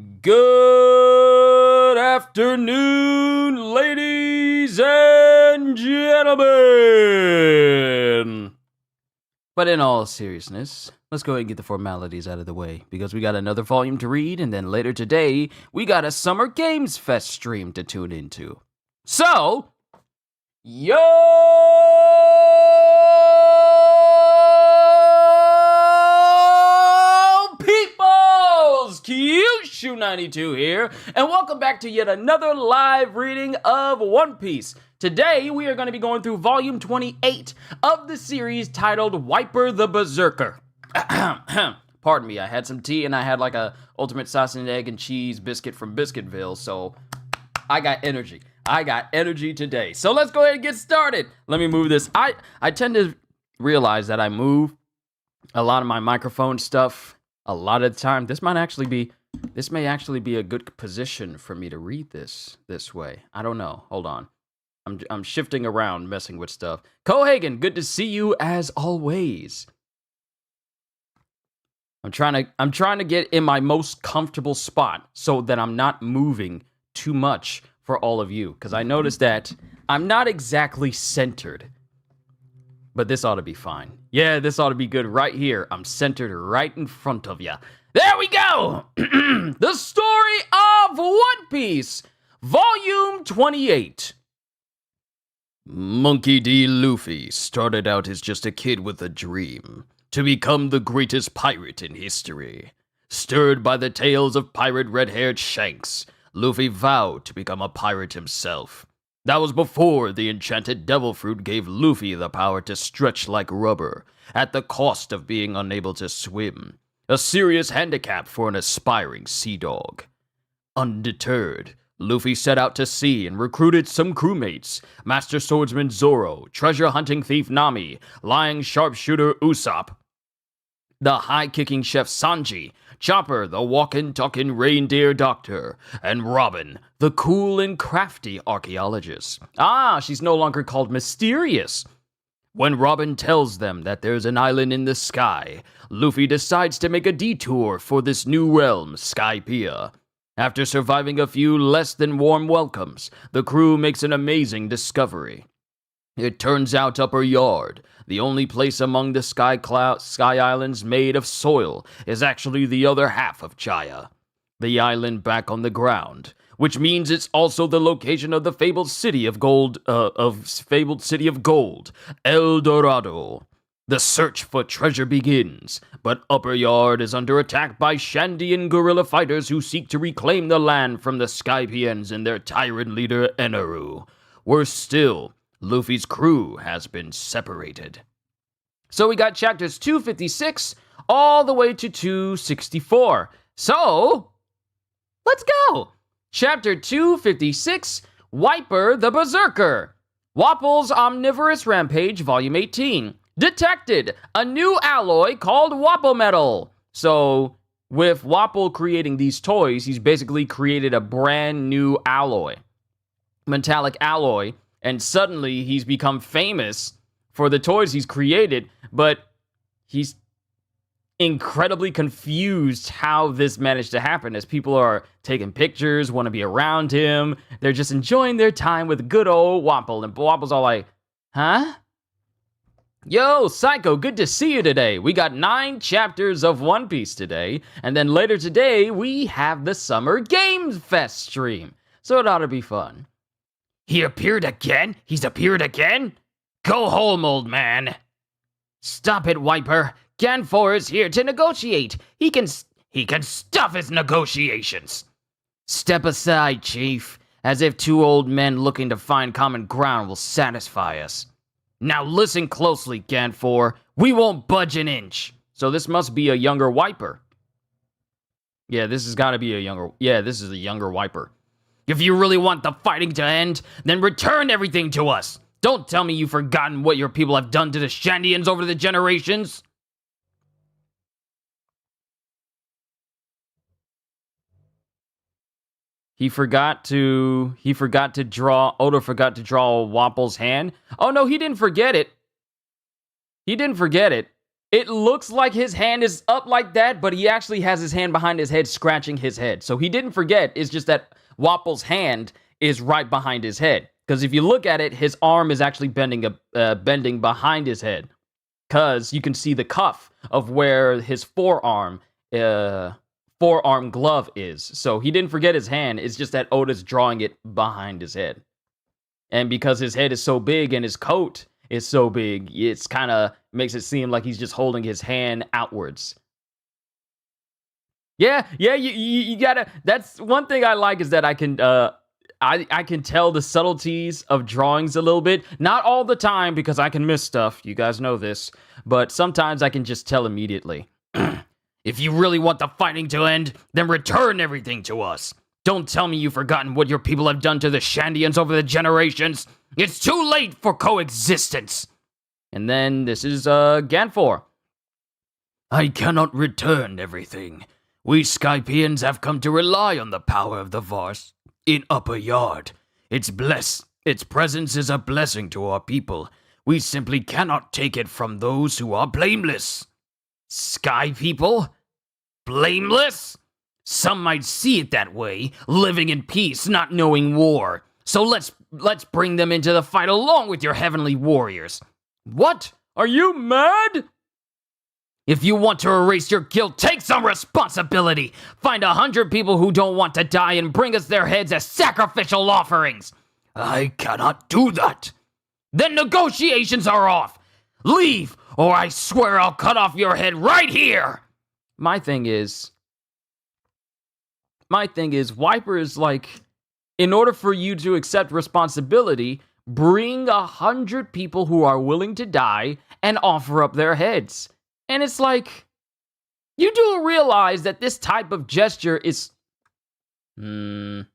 Good afternoon, ladies and gentlemen. But in all seriousness, let's go ahead and get the formalities out of the way, because we got another volume to read, and then later today, we got a Summer Games Fest stream to tune into. So, yo peoples! Kyushu92 here, and welcome back to yet another live reading of One Piece. Today, we are going to be going through volume 28 of the series titled Wyper the Berserker. Pardon me, I had some tea and I had like a ultimate sausage and egg and cheese biscuit from Biscuitville, so I got energy. I got energy today. So let's go ahead and get started. Let me move this. I tend to realize that I move a lot of my microphone stuff a lot of the time. This may actually be a good position for me to read this way. I don't know. Hold on. I'm shifting around, messing with stuff. Cohagen, good to see you as always. I'm trying to get in my most comfortable spot so that I'm not moving too much for all of you, because I noticed that I'm not exactly centered. But this ought to be fine. Yeah, this ought to be good right here. I'm centered right in front of you. There we go! The story of One Piece, Volume 28. Monkey D. Luffy started out as just a kid with a dream to become the greatest pirate in history. Stirred by the tales of pirate red-haired Shanks, Luffy vowed to become a pirate himself. That was before the enchanted devil fruit gave Luffy the power to stretch like rubber, at the cost of being unable to swim, a serious handicap for an aspiring sea dog. Undeterred, Luffy set out to sea and recruited some crewmates: Master Swordsman Zoro, Treasure Hunting Thief Nami, Lying Sharpshooter Usopp, the High-Kicking Chef Sanji, Chopper, the walkin'-talkin' reindeer doctor, and Robin, the cool and crafty archaeologist. Ah, she's no longer called Mysterious. When Robin tells them that there's an island in the sky, Luffy decides to make a detour for this new realm, Skypiea. After surviving a few less than warm welcomes, the crew makes an amazing discovery. It turns out Upper Yard, the only place among the sky islands made of soil, is actually the other half of Jaya, the island back on the ground, which means it's also the location of the fabled city of gold, El Dorado. The search for treasure begins, but Upper Yard is under attack by Shandian guerrilla fighters who seek to reclaim the land from the Skypians and their tyrant leader Eneru. Worse still, Luffy's crew has been separated. So we got chapters 256 all the way to 264. So, let's go! Chapter 256, Wyper the Berserker. Wapple's Omnivorous Rampage, Volume 18. Detected a new alloy called Wapple Metal. So, with Wapple creating these toys, he's basically created a brand new alloy. Metallic alloy. And suddenly, he's become famous for the toys he's created, but he's incredibly confused how this managed to happen, as people are taking pictures, want to be around him. They're just enjoying their time with good old Wapple, and Wapple's all like, huh? Yo, Psycho, good to see you today. We got 9 chapters of One Piece today, and then later today, we have the Summer Games Fest stream. So it ought to be fun. He appeared again? He's appeared again? Go home, old man. Stop it, Wyper. Ganfor is here to negotiate. He can stuff his negotiations. Step aside, Chief, as if 2 old men looking to find common ground will satisfy us. Now listen closely, Ganfor. We won't budge an inch. So this must be a younger Wyper. Yeah, this has got to be a younger... Yeah, this is a younger Wyper. If you really want the fighting to end, then return everything to us. Don't tell me you've forgotten what your people have done to the Shandians over the generations. Oda forgot to draw Wapple's hand. Oh no, he didn't forget it. It looks like his hand is up like that, but he actually has his hand behind his head scratching his head. So he didn't forget. It's just that Wapple's hand is right behind his head. Because if you look at it, his arm is actually bending behind his head. Because you can see the cuff of where his forearm glove is. So he didn't forget his hand. It's just that Oda's drawing it behind his head. And because his head is so big and his coat is so big, it's kind of makes it seem like he's just holding his hand outwards. Yeah, you gotta. That's one thing I like is that I can tell the subtleties of drawings a little bit. Not all the time because I can miss stuff. You guys know this, but sometimes I can just tell immediately. If you really want the fighting to end, then return everything to us. Don't tell me you've forgotten what your people have done to the Shandians over the generations. It's too late for coexistence. And then this is Ganfor. I cannot return everything. We Skypians have come to rely on the power of the Vars in Upper Yard. Its presence is a blessing to our people. We simply cannot take it from those who are blameless. Sky people? Blameless? Some might see it that way, living in peace, not knowing war. So let's bring them into the fight along with your heavenly warriors. What? Are you mad? If you want to erase your guilt, take some responsibility. Find 100 people who don't want to die and bring us their heads as sacrificial offerings. I cannot do that. Then negotiations are off. Leave, or I swear I'll cut off your head right here. My thing is, Wyper is like, in order for you to accept responsibility, bring 100 people who are willing to die and offer up their heads. And it's like, you do realize that this type of gesture is... Did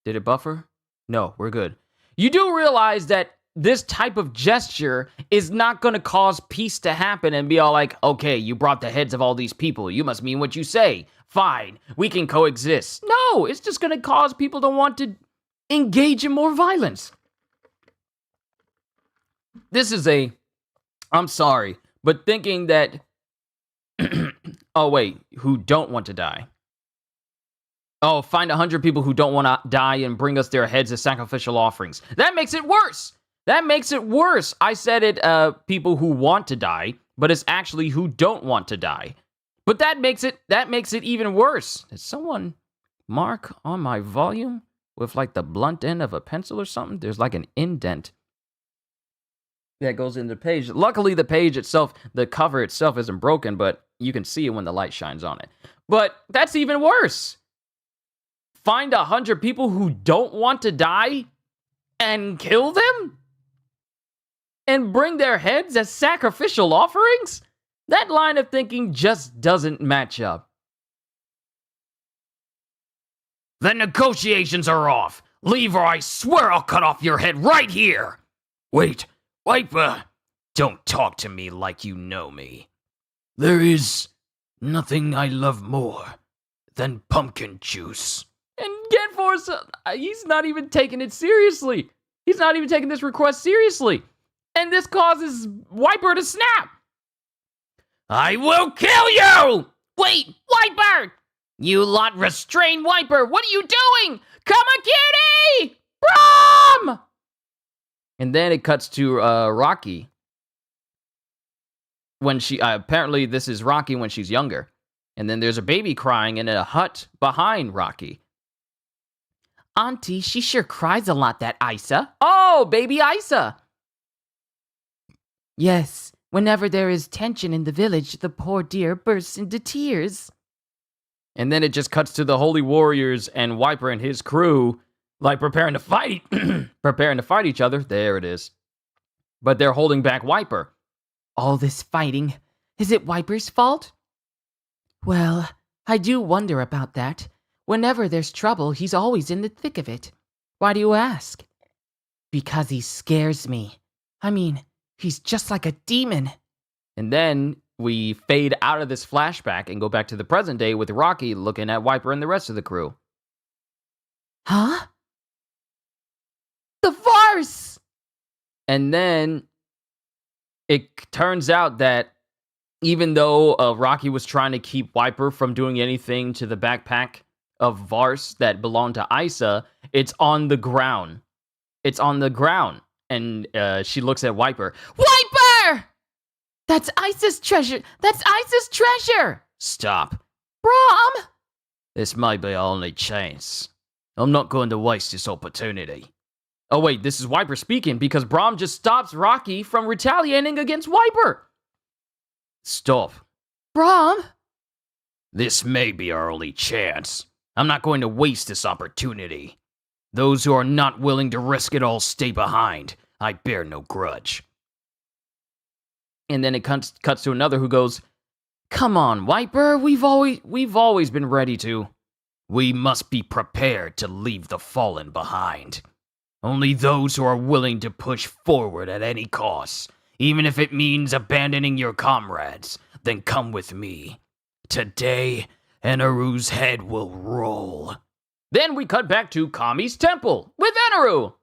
it buffer? No, we're good. You do realize that this type of gesture is not going to cause peace to happen and be all like, okay, you brought the heads of all these people. You must mean what you say. Fine, we can coexist. No, it's just going to cause people to want to engage in more violence. This is I'm sorry, but thinking that, oh wait, who don't want to die. Oh, find 100 people who don't want to die and bring us their heads as sacrificial offerings. That makes it worse. That makes it worse. I said it, people who want to die, but it's actually who don't want to die. But that makes it even worse. Did someone mark on my volume with like the blunt end of a pencil or something? There's like an indent that goes in the page. Luckily, the page itself, the cover itself isn't broken, but you can see it when the light shines on it. But that's even worse. Find 100 people who don't want to die and kill them? And bring their heads as sacrificial offerings? That line of thinking just doesn't match up. The negotiations are off. Leave or I swear I'll cut off your head right here. Wait, Wyper, don't talk to me like you know me. There is nothing I love more than pumpkin juice. And Ganfor's, he's not even taking it seriously. He's not even taking this request seriously. And this causes Wyper to snap. I will kill you! Wait, Wyper! You lot restrain Wyper! What are you doing? Kamakiri! Brom! And then it cuts to Rocky. When she, apparently this is Rocky when she's younger. And then there's a baby crying in a hut behind Rocky. Auntie, she sure cries a lot, that Isa. Oh, baby Isa! Yes, whenever there is tension in the village, the poor dear bursts into tears. And then it just cuts to the Holy Warriors and Wyper and his crew, like preparing to fight each other. There it is. But they're holding back Wyper. All this fighting, is it Wyper's fault? Well, I do wonder about that. Whenever there's trouble, he's always in the thick of it. Why do you ask? Because he scares me. I mean, he's just like a demon. And then we fade out of this flashback and go back to the present day with Rocky looking at Wyper and the rest of the crew. Huh? The farce! And then it turns out that even though Rocky was trying to keep Wyper from doing anything to the backpack of Vars that belonged to Isa, it's on the ground. It's on the ground. And she looks at Wyper. Wyper! That's Isa's treasure! That's Isa's treasure! Stop. Brom! This may be our only chance. I'm not going to waste this opportunity. Oh wait, this is Wyper speaking because Brom just stops Rocky from retaliating against Wyper. Stop. Brom? This may be our only chance. I'm not going to waste this opportunity. Those who are not willing to risk it all stay behind. I bear no grudge. And then it cuts to another who goes, come on, Wyper, we've always been ready to. We must be prepared to leave the fallen behind. Only those who are willing to push forward at any cost, even if it means abandoning your comrades, then come with me. Today, Enaru's head will roll. Then we cut back to Kami's temple with Enaru.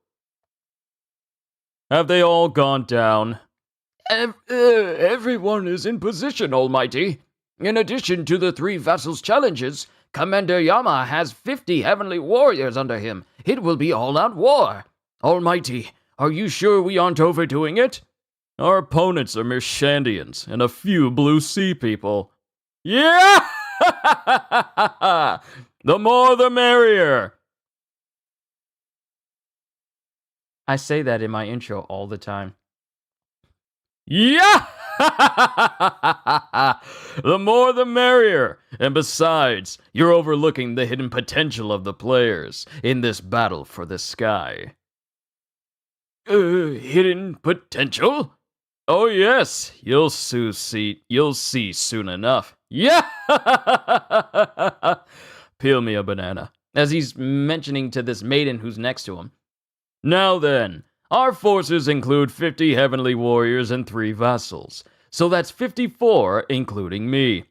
Have they all gone down? Everyone is in position, Almighty. In addition to the 3 vassals' challenges, Commander Yama has 50 heavenly warriors under him. It will be all-out war. Almighty, are you sure we aren't overdoing it? Our opponents are mere Shandians and a few Blue Sea people. Yeah! The more the merrier. I say that in my intro all the time. Yeah! The more the merrier. And besides, you're overlooking the hidden potential of the players in this battle for the sky. Hidden potential? Oh yes, you'll see soon enough. Yeah! Peel me a banana. As he's mentioning to this maiden who's next to him. Now then, our forces include 50 heavenly warriors and 3 vassals. So that's 54, including me.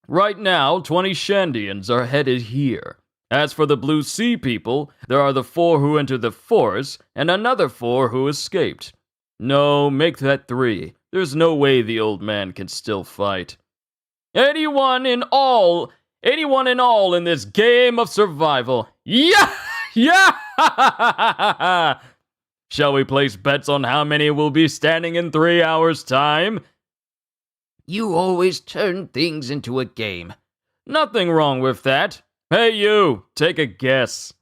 Right now, 20 Shandians are headed here. As for the Blue Sea people, there are the 4 who entered the forest, and another 4 who escaped. No, make that 3. There's no way the old man can still fight. Anyone in all in this game of survival. Yeah! Yeah! Shall we place bets on how many will be standing in 3 hours' time? You always turn things into a game. Nothing wrong with that. Hey you, take a guess.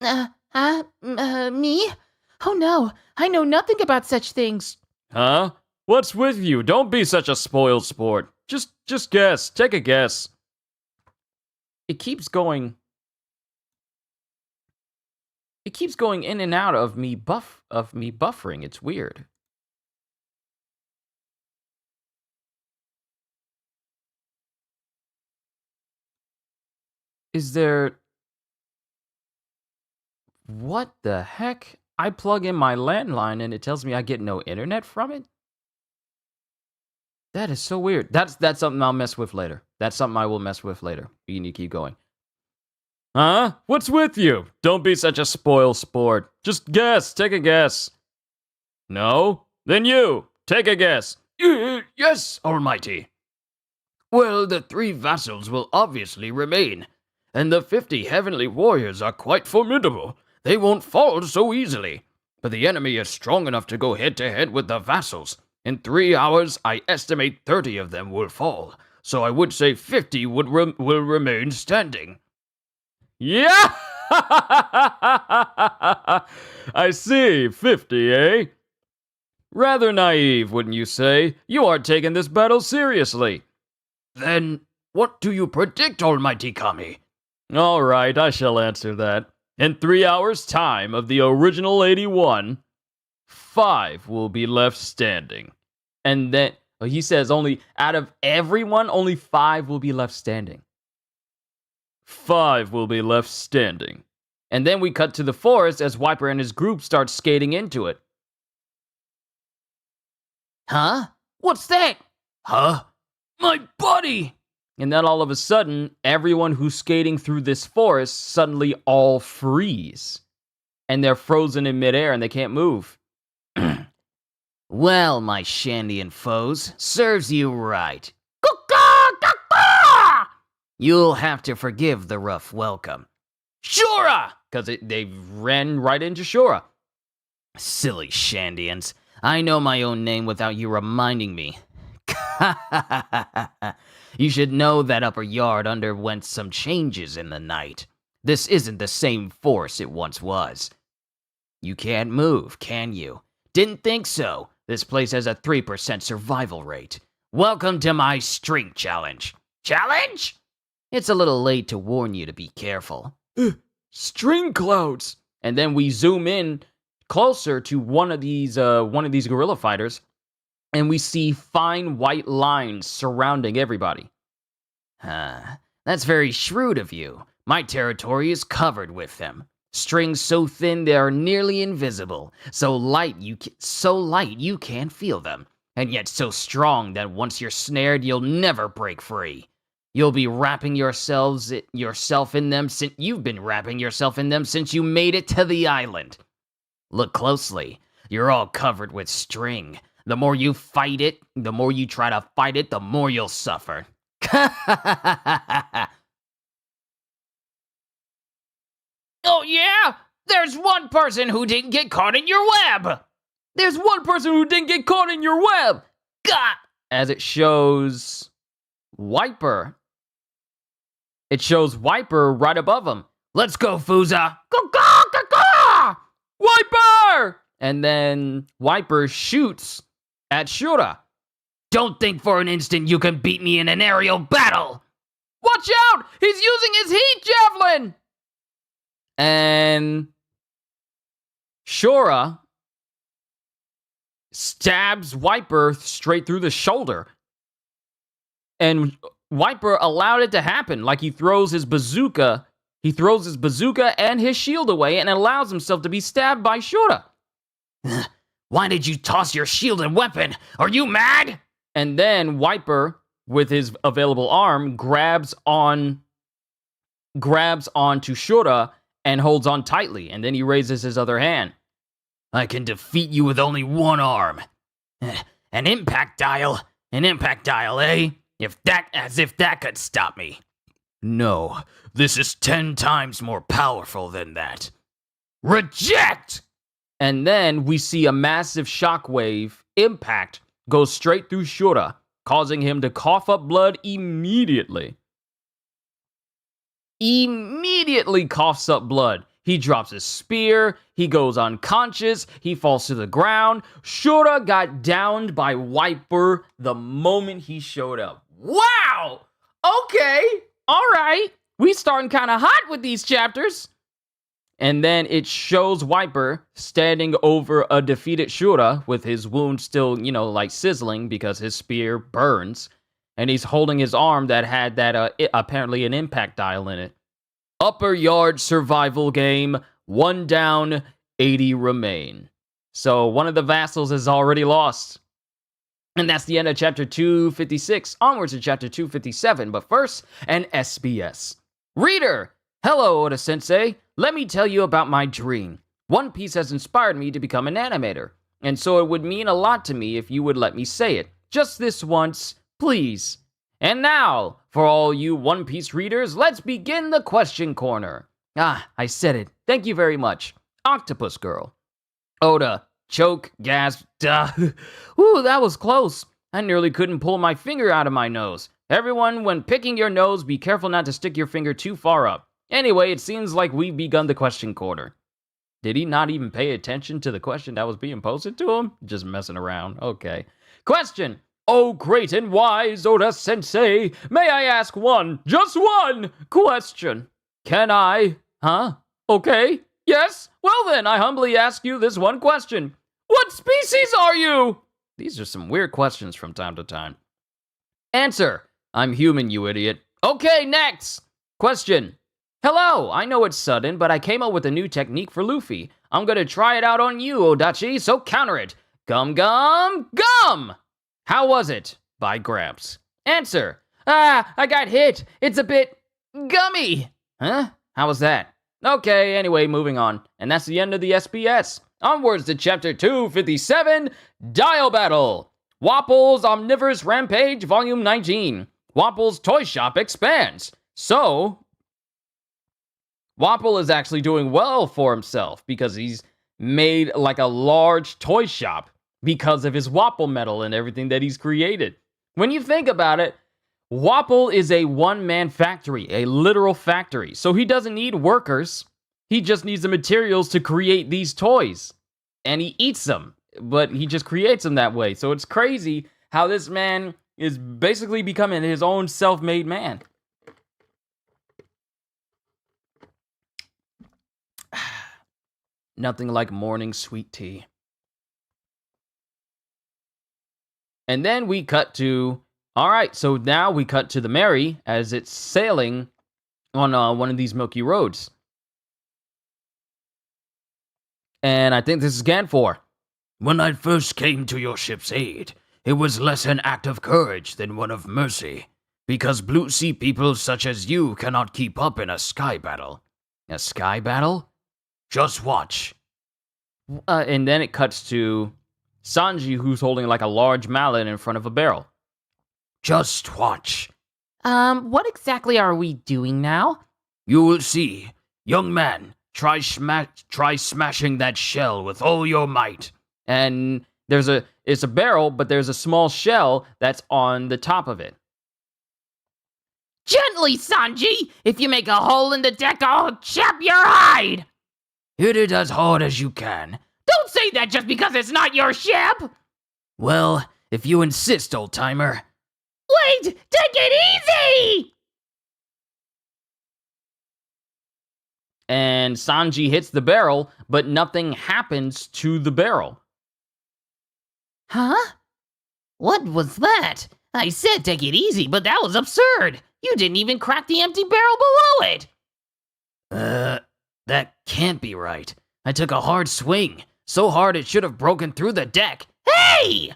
Me? Oh no, I know nothing about such things. Huh? What's with you? Don't be such a spoiled sport. Just guess. Take a guess. It keeps going in and out of me buffering. It's weird. Is there... What the heck? I plug in my landline and it tells me I get no internet from it? That is so weird. That's something I'll mess with later. That's something I will mess with later. You need to keep going. Huh? What's with you? Don't be such a spoil sport. Just guess. Take a guess. No? Then you. Take a guess. Yes, Almighty. Well, the 3 vassals will obviously remain. And the 50 heavenly warriors are quite formidable. They won't fall so easily. But the enemy is strong enough to go head-to-head with the vassals. In 3 hours, I estimate 30 of them will fall. So I would say 50 will remain standing. Yeah! I see, 50, eh? Rather naive, wouldn't you say? You aren't taking this battle seriously. Then, what do you predict, Almighty Kami? All right, I shall answer that. In 3 hours' time of the original 81, 5 will be left standing. And then, he says only, out of everyone, only 5 will be left standing. 5 will be left standing. And then we cut to the forest as Wyper and his group start skating into it. Huh? What's that? Huh? My buddy! And then all of a sudden, everyone who's skating through this forest suddenly all freeze. And they're frozen in midair and they can't move. Well, my Shandian foes, serves you right. You'll have to forgive the rough welcome. Shura! Because they ran right into Shura. Silly Shandians. I know my own name without you reminding me. You should know that upper yard underwent some changes in the night. This isn't the same force it once was. You can't move, can you? Didn't think so. This place has a 3% survival rate. Welcome to my strength challenge. Challenge? It's a little late to warn you to be careful. String clouds! And then we zoom in closer to one of these guerrilla fighters, and we see fine white lines surrounding everybody. That's very shrewd of you. My territory is covered with them. Strings so thin they are nearly invisible, so light you can't feel them, and yet so strong that once you're snared, you'll never break free. You'll be wrapping yourself in them since you've been wrapping yourself in them since you made it to the island. Look closely. You're all covered with string. The more you fight it, the more you try to fight it, the more you'll suffer. Oh yeah? There's one person who didn't get caught in your web! There's one person who didn't get caught in your web! Gah! As it shows Wyper. It shows Wyper right above him. Let's go, Fuza! Wyper! And then Wyper shoots at Shura. Don't think for an instant you can beat me in an aerial battle! Watch out! He's using his heat javelin! And Shura stabs Wyper straight through the shoulder. And Wyper allowed it to happen. Like he throws his bazooka and his shield away and allows himself to be stabbed by Shura. Why did you toss your shield and weapon? Are you mad? And then Wyper, with his available arm, grabs onto Shura and holds on tightly, and then he raises his other hand. I can defeat you with only one arm. An impact dial, eh? As if that could stop me. No, this is 10 times more powerful than that. Reject! And then we see a massive shockwave impact go straight through Shura, causing him to cough up blood immediately. Immediately coughs up blood. He drops his spear, he goes unconscious, he falls to the ground. Shura got downed by Wyper the moment he showed up. Wow! Okay, alright. We starting kind of hot with these chapters. And then it shows Wyper standing over a defeated Shura with his wound still, like sizzling because his spear burns. And he's holding his arm that had apparently an impact dial in it. Upper yard survival game, 1 down, 80 remain. So one of the vassals is already lost. And that's the end of chapter 256, onwards to chapter 257. But first, an SBS. Reader, hello, Oda-sensei. Let me tell you about my dream. One Piece has inspired me to become an animator. And so it would mean a lot to me if you would let me say it. Just this once, please. And now, for all you One Piece readers, let's begin the question corner. I said it. Thank you very much. Octopus Girl. Oda, choke, gasp, duh. Ooh, that was close. I nearly couldn't pull my finger out of my nose. Everyone, when picking your nose, be careful not to stick your finger too far up. Anyway, it seems like we've begun the question corner. Did he not even pay attention to the question that was being posted to him? Just messing around. Okay. Question. Oh, great and wise Oda-sensei, may I ask one, just one, question? Can I? Huh? Okay. Yes? Well then, I humbly ask you this one question. What species are you? These are some weird questions from time to time. Answer. I'm human, you idiot. Okay, next. Question. Hello, I know it's sudden, but I came up with a new technique for Luffy. I'm gonna try it out on you, Odachi, so counter it. Gum, gum, gum! How was it? By Gramps. Answer. I got hit. It's a bit gummy. Huh? How was that? Okay, anyway, moving on. And that's the end of the SBS. onwards to Chapter 257, Dial Battle. Wapple's Omnivorous Rampage, Volume 19. Wapple's Toy Shop expands. So, Wapple is actually doing well for himself because he's made like a large toy shop because of his Wapple metal and everything that he's created. When you think about it, Wapple is a one-man factory, a literal factory. So he doesn't need workers. He just needs the materials to create these toys. And he eats them, but he just creates them that way. So it's crazy how this man is basically becoming his own self-made man. Nothing like morning sweet tea. And then we cut to... Alright, so now we cut to the Mary as it's sailing on one of these milky roads. And I think this is Ganfor. When I first came to your ship's aid, it was less an act of courage than one of mercy, because Blue Sea people such as you cannot keep up in a sky battle. A sky battle? Just watch. And then it cuts to Sanji, who's holding like a large mallet in front of a barrel. Just watch. What exactly are we doing now? You will see. Young man, try smashing that shell with all your might. And it's a barrel, but there's a small shell that's on the top of it. Gently, Sanji! If you make a hole in the deck, I'll chop your hide! Hit it as hard as you can. Don't say that just because it's not your ship! Well, if you insist, old-timer. Wait! Take it easy! And Sanji hits the barrel, but nothing happens to the barrel. Huh? What was that? I said take it easy, but that was absurd. You didn't even crack the empty barrel below it. That can't be right. I took a hard swing. So hard it should have broken through the deck. Hey!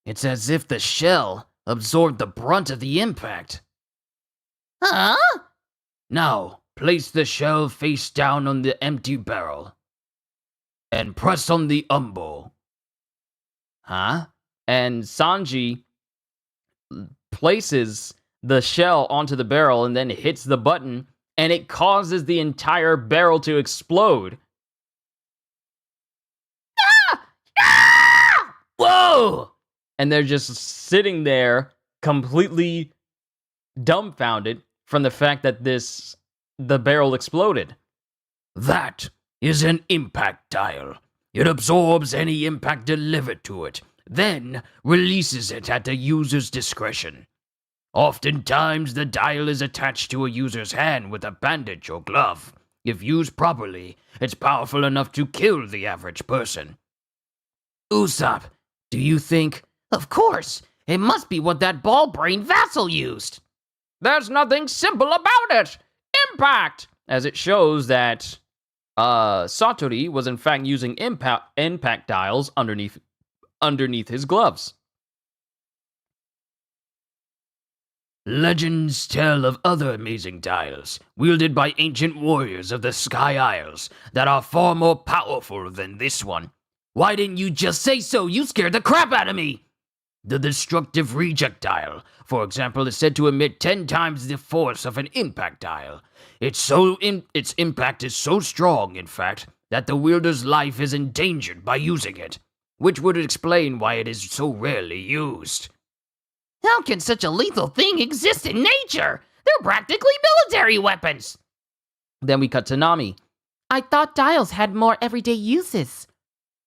It's as if the shell absorbed the brunt of the impact. Huh? Now, place the shell face down on the empty barrel. And press on the umbo. Huh? And Sanji places the shell onto the barrel and then hits the button, and it causes the entire barrel to explode. Ah! Ah! Whoa! And they're just sitting there completely dumbfounded from the fact that the barrel exploded. That is an impact dial. It absorbs any impact delivered to it, then releases it at the user's discretion. Oftentimes, the dial is attached to a user's hand with a bandage or glove. If used properly, it's powerful enough to kill the average person. Usopp, do you think... Of course! It must be what that ball-brained vassal used! There's nothing simple about it! Impact! As it shows that Satori was in fact using impact dials underneath his gloves. Legends tell of other amazing dials, wielded by ancient warriors of the Sky Isles, that are far more powerful than this one. Why didn't you just say so? You scared the crap out of me! The destructive reject dial, for example, is said to emit 10 times the force of an impact dial. Its impact is so strong, in fact, that the wielder's life is endangered by using it, which would explain why it is so rarely used. How can such a lethal thing exist in nature? They're practically military weapons! Then we cut to Nami. I thought dials had more everyday uses.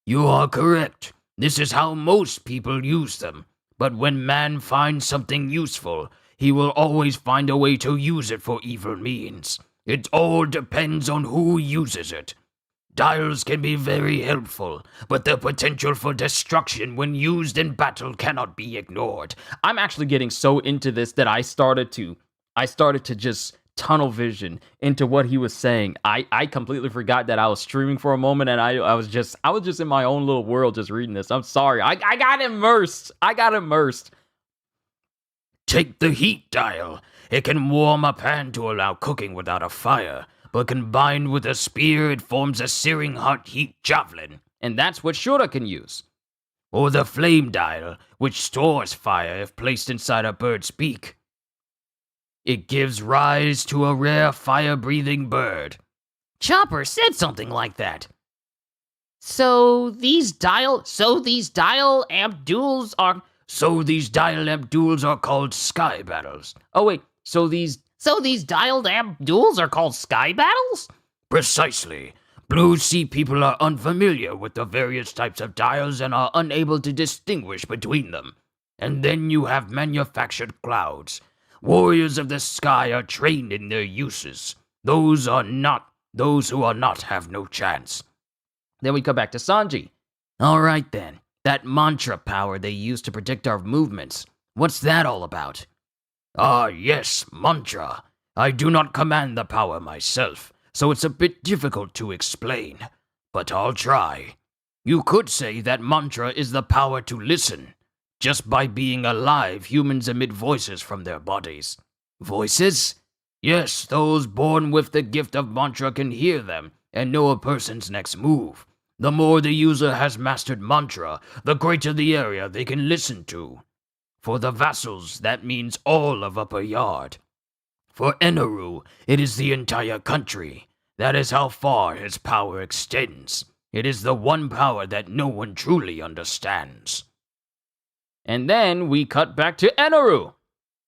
You are correct. This is how most people use them. But when man finds something useful, he will always find a way to use it for evil means. It all depends on who uses it. Dials can be very helpful, but the potential for destruction when used in battle cannot be ignored. I'm actually getting so into this that I started to just tunnel vision into what he was saying. I completely forgot that I was streaming for a moment, and I was just in my own little world just reading this. I'm sorry. I got immersed. Take the heat dial. It can warm a pan to allow cooking without a fire, but combined with a spear, it forms a searing hot heat javelin. And that's what Shura can use. Or the flame dial, which stores fire if placed inside a bird's beak. It gives rise to a rare fire-breathing bird. Chopper said something like that. So these dial amp duels are called sky battles. Oh wait, so these dialed amp duels are called sky battles? Precisely. Blue Sea people are unfamiliar with the various types of dials and are unable to distinguish between them. And then you have manufactured clouds. Warriors of the sky are trained in their uses. Those who are not have no chance. Then we come back to Sanji. Alright then, that mantra power they use to predict our movements. What's that all about? Ah yes, mantra. I do not command the power myself, so it's a bit difficult to explain. But I'll try. You could say that mantra is the power to listen. Just by being alive, humans emit voices from their bodies. Voices? Yes, those born with the gift of mantra can hear them and know a person's next move. The more the user has mastered mantra, the greater the area they can listen to. For the vassals, that means all of Upper Yard. For Eneru, it is the entire country. That is how far his power extends. It is the one power that no one truly understands. And then we cut back to Eneru.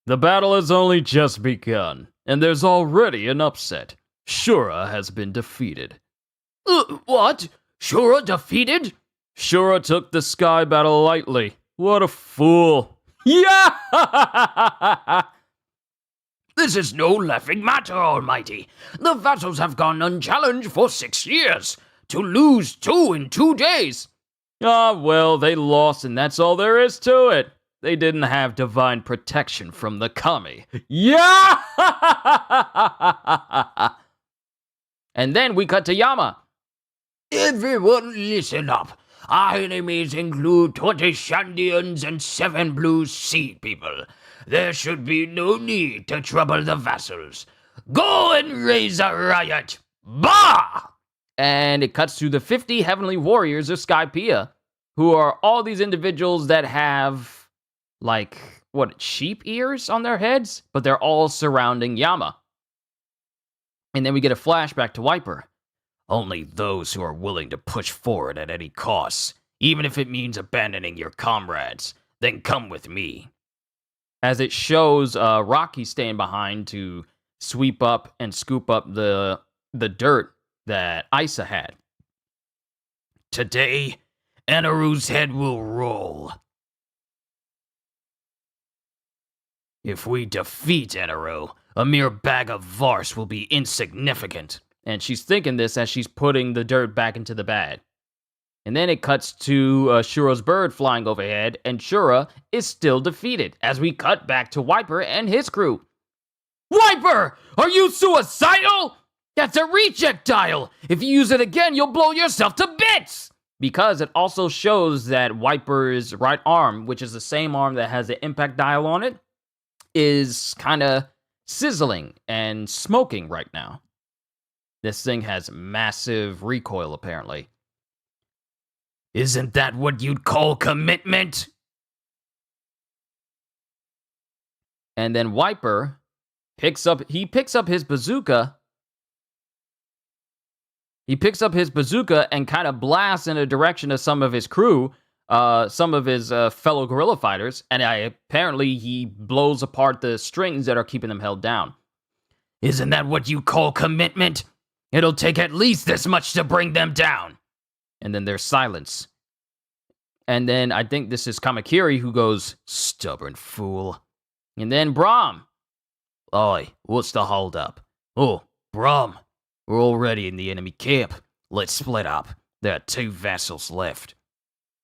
The battle has only just begun, and there's already an upset. Shura has been defeated. What? Shura defeated? Shura took the sky battle lightly. What a fool. Yeah! This is no laughing matter, Almighty. The vassals have gone unchallenged for 6 years. To lose 2 in 2 days. Ah, well, they lost, and that's all there is to it. They didn't have divine protection from the kami. Yeah! And then we cut to Yama. Everyone listen up. Our enemies include 20 Shandians and 7 Blue Sea people. There should be no need to trouble the vassals. Go and raise a riot. Bah! And it cuts to the 50 heavenly warriors of Skypiea, who are all these individuals that have, like, sheep ears on their heads? But they're all surrounding Yama. And then we get a flashback to Wyper. Only those who are willing to push forward at any cost, even if it means abandoning your comrades, then come with me. As it shows Rocky staying behind to sweep up and scoop up the dirt that Isa had. Today, Eneru's head will roll. If we defeat Eneru, a mere bag of farce will be insignificant. And she's thinking this as she's putting the dirt back into the bag. And then it cuts to Shura's bird flying overhead, and Shura is still defeated, as we cut back to Wyper and his crew. Wyper! Are you suicidal? That's a rejectile! If you use it again, you'll blow yourself to bits! Because it also shows that Wyper's right arm, which is the same arm that has the impact dial on it, is kind of sizzling and smoking right now. This thing has massive recoil, apparently. Isn't that what you'd call commitment? And then Wyper picks up his bazooka. He picks up his bazooka and kind of blasts in a direction of some of his crew, some of his fellow guerrilla fighters, and apparently he blows apart the strings that are keeping them held down. Isn't that what you call commitment? It'll take at least this much to bring them down. And then there's silence. And then I think this is Kamakiri who goes, "Stubborn fool." And then Brahm. Oi, what's the holdup? Oh, Brahm, we're already in the enemy camp. Let's split up. There are 2 vassals left.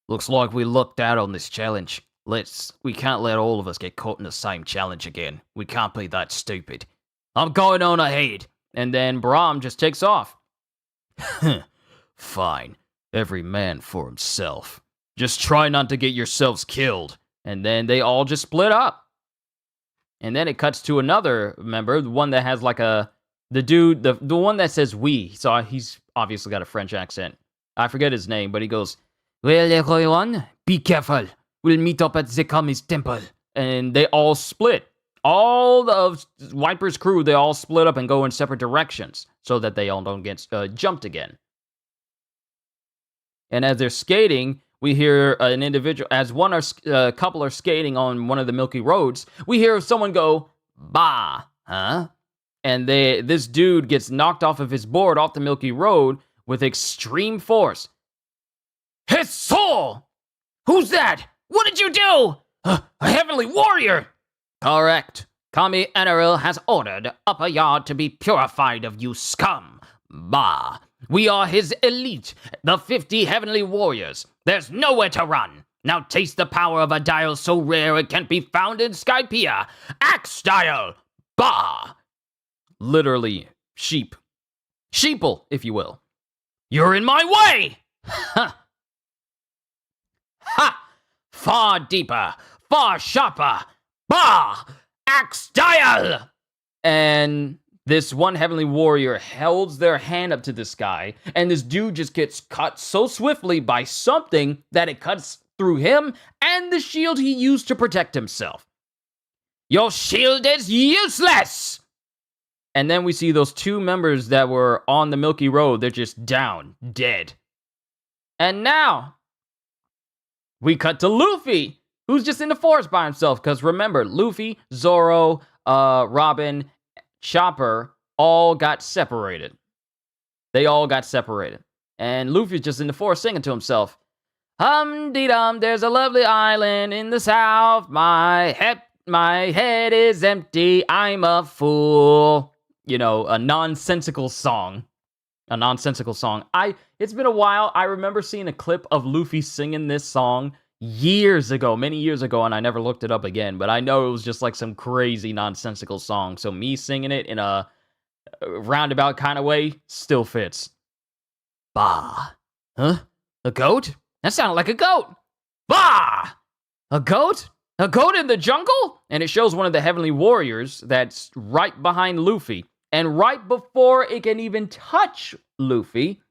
Looks like we lucked out on this challenge. We can't let all of us get caught in the same challenge again. We can't be that stupid. I'm going on ahead. And then Brahm just takes off. Fine. Every man for himself. Just try not to get yourselves killed. And then they all just split up. And then it cuts to another member, the one that has like a The dude, the one that says we, so he's obviously got a French accent. I forget his name, but he goes, "Well, everyone, be careful. We'll meet up at the Kami's temple." And they all split. All of Wyper's crew, they all split up and go in separate directions so that they all don't get jumped again. And as they're skating, we hear an individual, as couple are skating on one of the Milky Roads, we hear someone go, "Bah, huh?" And this dude gets knocked off of his board off the Milky Road with extreme force. "His soul! Who's that? What did you do? A heavenly warrior!" "Correct. Kami Eneril has ordered Upper Yard to be purified of you scum. Bah. We are his elite, the 50 heavenly warriors. There's nowhere to run. Now taste the power of a dial so rare it can't be found in Skypiea. Axe dial! Bah!" Literally, sheep. Sheeple, if you will. "You're in my way!" Ha! Ha! Far deeper, far sharper. Bah! Axe dial! And this one heavenly warrior holds their hand up to the sky, and this dude just gets cut so swiftly by something that it cuts through him and the shield he used to protect himself. "Your shield is useless!" And then we see those two members that were on the Milky Road. They're just down, dead. And now, we cut to Luffy, who's just in the forest by himself. Because remember, Luffy, Zoro, Robin, Chopper all got separated. They all got separated. And Luffy's just in the forest singing to himself. "Hum-dee-dum, there's a lovely island in the south. My head is empty, I'm a fool." You know, a nonsensical song. It's been a while. I remember seeing a clip of Luffy singing this song years ago, many years ago, and I never looked it up again. But I know it was just like some crazy nonsensical song. So me singing it in a roundabout kind of way still fits. Bah. Huh? A goat? That sounded like a goat. Bah! A goat? A goat in the jungle? And it shows one of the heavenly warriors that's right behind Luffy. And right before it can even touch Luffy,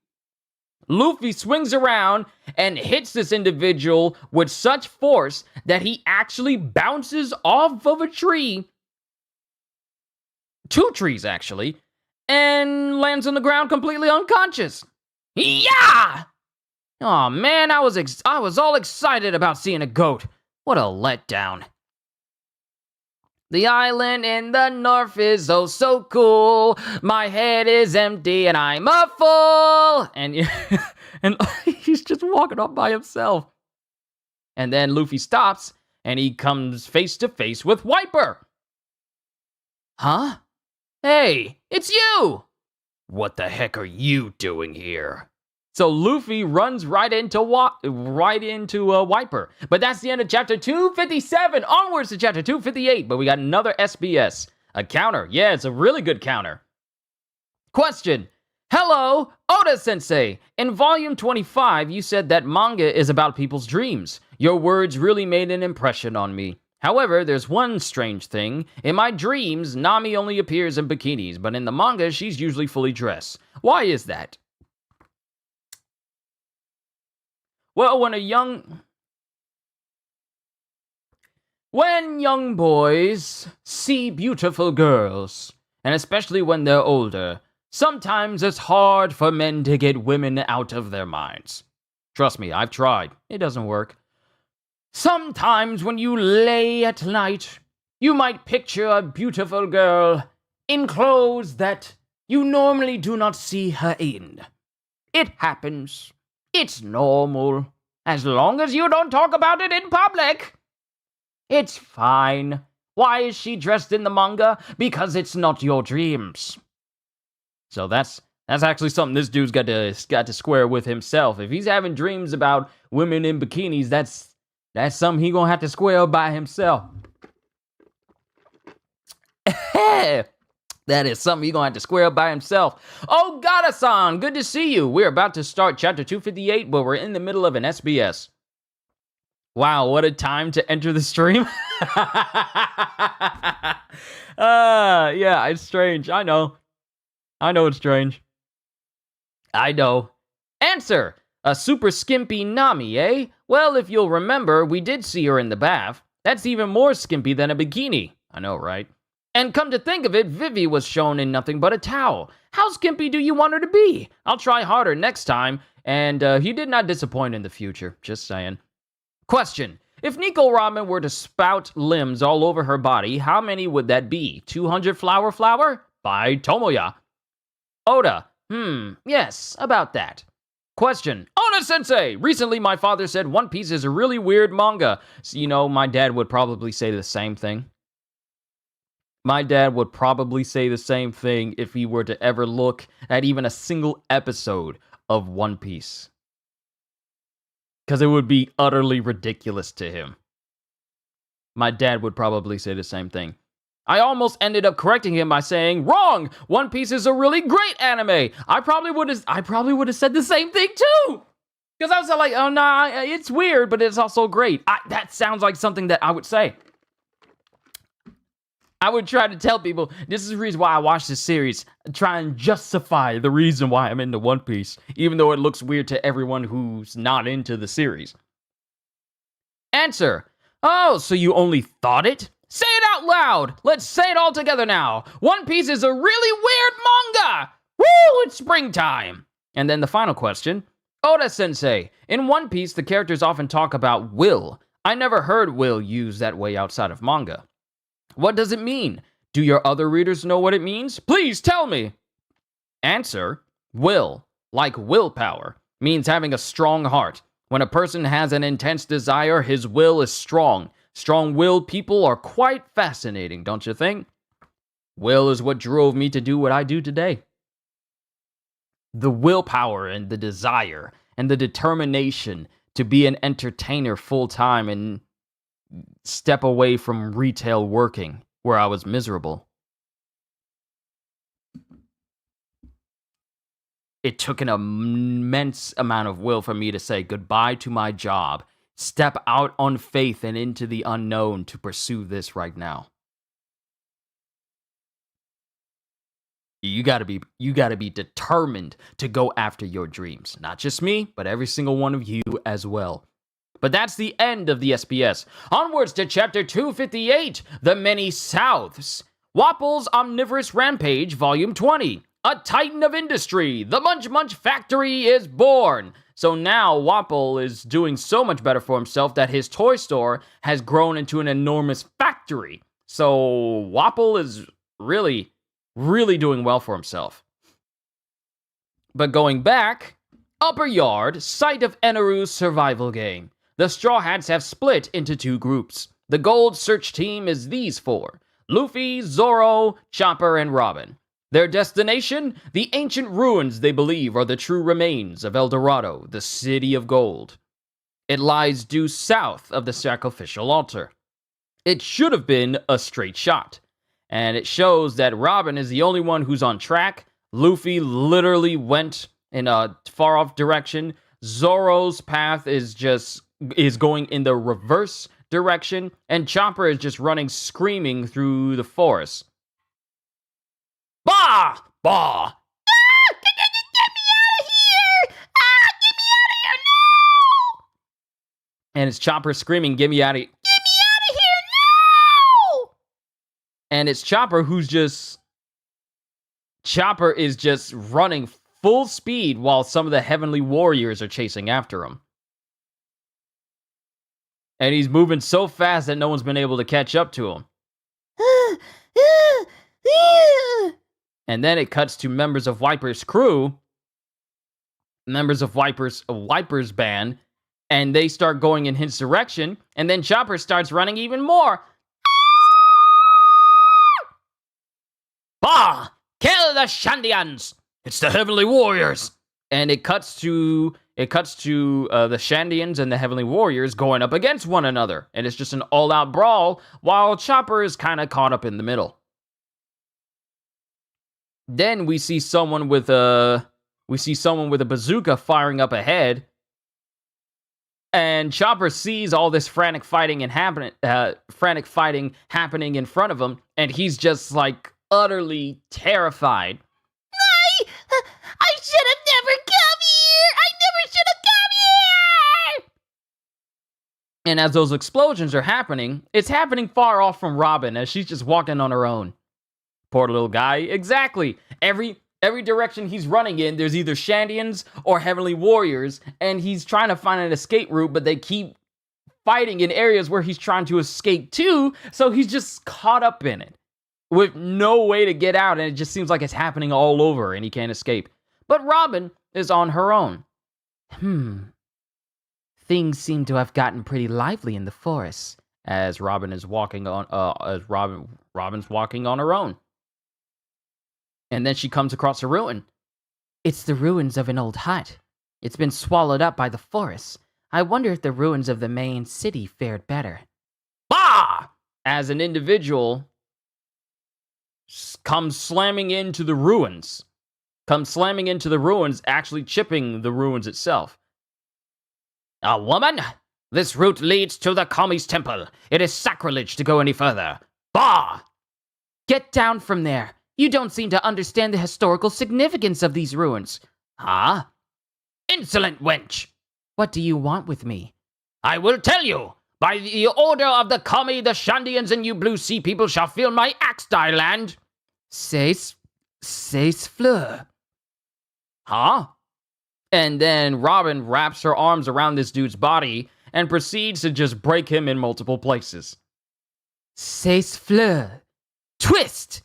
Luffy swings around and hits this individual with such force that he actually bounces off of a tree. 2 trees, actually. And lands on the ground completely unconscious. Yeah! Oh man, I was all excited about seeing a goat. What a letdown. "The island in the north is oh so cool. My head is empty and I'm a fool." And he's just walking off by himself. And then Luffy stops and he comes face to face with Wyper. "Huh? Hey, it's you! What the heck are you doing here?" So Luffy runs right into Wyper. But that's the end of chapter 257. Onwards to chapter 258. But we got another SBS. A counter. Yeah, it's a really good counter. Question. Hello, Oda-sensei. In volume 25, you said that manga is about people's dreams. Your words really made an impression on me. However, there's one strange thing. In my dreams, Nami only appears in bikinis, but in the manga, she's usually fully dressed. Why is that? Well, when young boys see beautiful girls, and especially when they're older, sometimes it's hard for men to get women out of their minds. Trust me, I've tried. It doesn't work. Sometimes when you lay at night, you might picture a beautiful girl in clothes that you normally do not see her in. It happens. It's normal, as long as you don't talk about it in public. It's fine. Why is she dressed in the manga? Because it's not your dreams. So that's actually something this dude's got to square with himself. If he's having dreams about women in bikinis, that's something he gonna have to square by himself. That is something you're going to have to square up by himself. Oh, Gada-san, good to see you. We're about to start chapter 258, but we're in the middle of an SBS. Wow, what a time to enter the stream. Yeah, it's strange. I know. I know it's strange. I know. Answer. A super skimpy Nami, eh? Well, if you'll remember, we did see her in the bath. That's even more skimpy than a bikini. I know, right? And come to think of it, Vivi was shown in nothing but a towel. How skimpy do you want her to be? I'll try harder next time. And he did not disappoint in the future. Just saying. Question. If Nico Ramen were to spout limbs all over her body, how many would that be? 200 flower? By Tomoya. Oda. Yes, about that. Question. Oda-sensei! Recently, my father said One Piece is a really weird manga. So, you know, my dad would probably say the same thing. My dad would probably say the same thing if he were to ever look at even a single episode of One Piece. Because it would be utterly ridiculous to him. My dad would probably say the same thing. I almost ended up correcting him by saying, wrong! One Piece is a really great anime! I probably would have said the same thing too! Because I was like, oh nah, it's weird, but it's also great. That sounds like something that I would say. I would try to tell people, this is the reason why I watch this series. Try and justify the reason why I'm into One Piece, even though it looks weird to everyone who's not into the series. Answer. Oh, so you only thought it? Say it out loud! Let's say it all together now! One Piece is a really weird manga! Woo! It's springtime! And then the final question. Oda-sensei, in One Piece, the characters often talk about will. I never heard will used that way outside of manga. What does it mean? Do your other readers know what it means? Please tell me! Answer. Will, like willpower, means having a strong heart. When a person has an intense desire, his will is strong. Strong-willed people are quite fascinating, don't you think? Will is what drove me to do what I do today. The willpower and the desire and the determination to be an entertainer full-time and step away from retail working, where I was miserable. It took an immense amount of will for me to say goodbye to my job, step out on faith and into the unknown to pursue this right now. You gotta be determined to go after your dreams. Not just me, but every single one of you as well. But that's the end of the SBS. Onwards to Chapter 258, The Many Souths. Wapple's Omnivorous Rampage, Volume 20. A Titan of Industry, the Munch Munch Factory is born. So now Wapple is doing so much better for himself that his toy store has grown into an enormous factory. So Wapple is really, really doing well for himself. But going back, Upper Yard, site of Eneru's survival game. The Straw Hats have split into two groups. The Gold Search Team is these four: Luffy, Zoro, Chopper, and Robin. Their destination? The ancient ruins they believe are the true remains of El Dorado, the city of gold. It lies due south of the sacrificial altar. It should have been a straight shot. And it shows that Robin is the only one who's on track. Luffy literally went in a far-off direction. Zoro's path is going in the reverse direction. And Chopper is just running screaming through the forest. Bah! Bah! Get me out of here! Get me out of here now! And it's Chopper screaming, get me out of here. Get me out of here now! And it's Chopper Chopper is just running full speed while some of the Heavenly Warriors are chasing after him. And he's moving so fast that no one's been able to catch up to him. And then it cuts to members of Wyper's crew, members of Wyper's band, and they start going in his direction, and then Chopper starts running even more. Bah! Kill the Shandians! It's the Heavenly Warriors! And it cuts to the Shandians and the Heavenly Warriors going up against one another, and it's just an all-out brawl, while Chopper is kind of caught up in the middle. Then we see someone with a bazooka firing up ahead, and Chopper sees all this frantic fighting happening in front of him, and he's just like utterly terrified. And as those explosions are happening, it's happening far off from Robin as she's just walking on her own. Poor little guy. Exactly. Every direction he's running in, there's either Shandians or Heavenly Warriors, and he's trying to find an escape route, but they keep fighting in areas where he's trying to escape to, so he's just caught up in it with no way to get out, and it just seems like it's happening all over, and he can't escape. But Robin is on her own. Things seem to have gotten pretty lively in the forest. As Robin is walking on, Robin's walking on her own. And then she comes across a ruin. It's the ruins of an old hut. It's been swallowed up by the forest. I wonder if the ruins of the main city fared better. Bah! As an individual comes slamming into the ruins. Actually chipping the ruins itself. A woman? This route leads to the Kami's temple. It is sacrilege to go any further. Bah! Get down from there. You don't seem to understand the historical significance of these ruins. Huh? Insolent wench! What do you want with me? I will tell you. By the order of the Kami, the Shandians and you Blue Sea people shall feel my axe die land. C'est fleur. Huh? And then Robin wraps her arms around this dude's body and proceeds to just break him in multiple places. C'est fleur. Twist!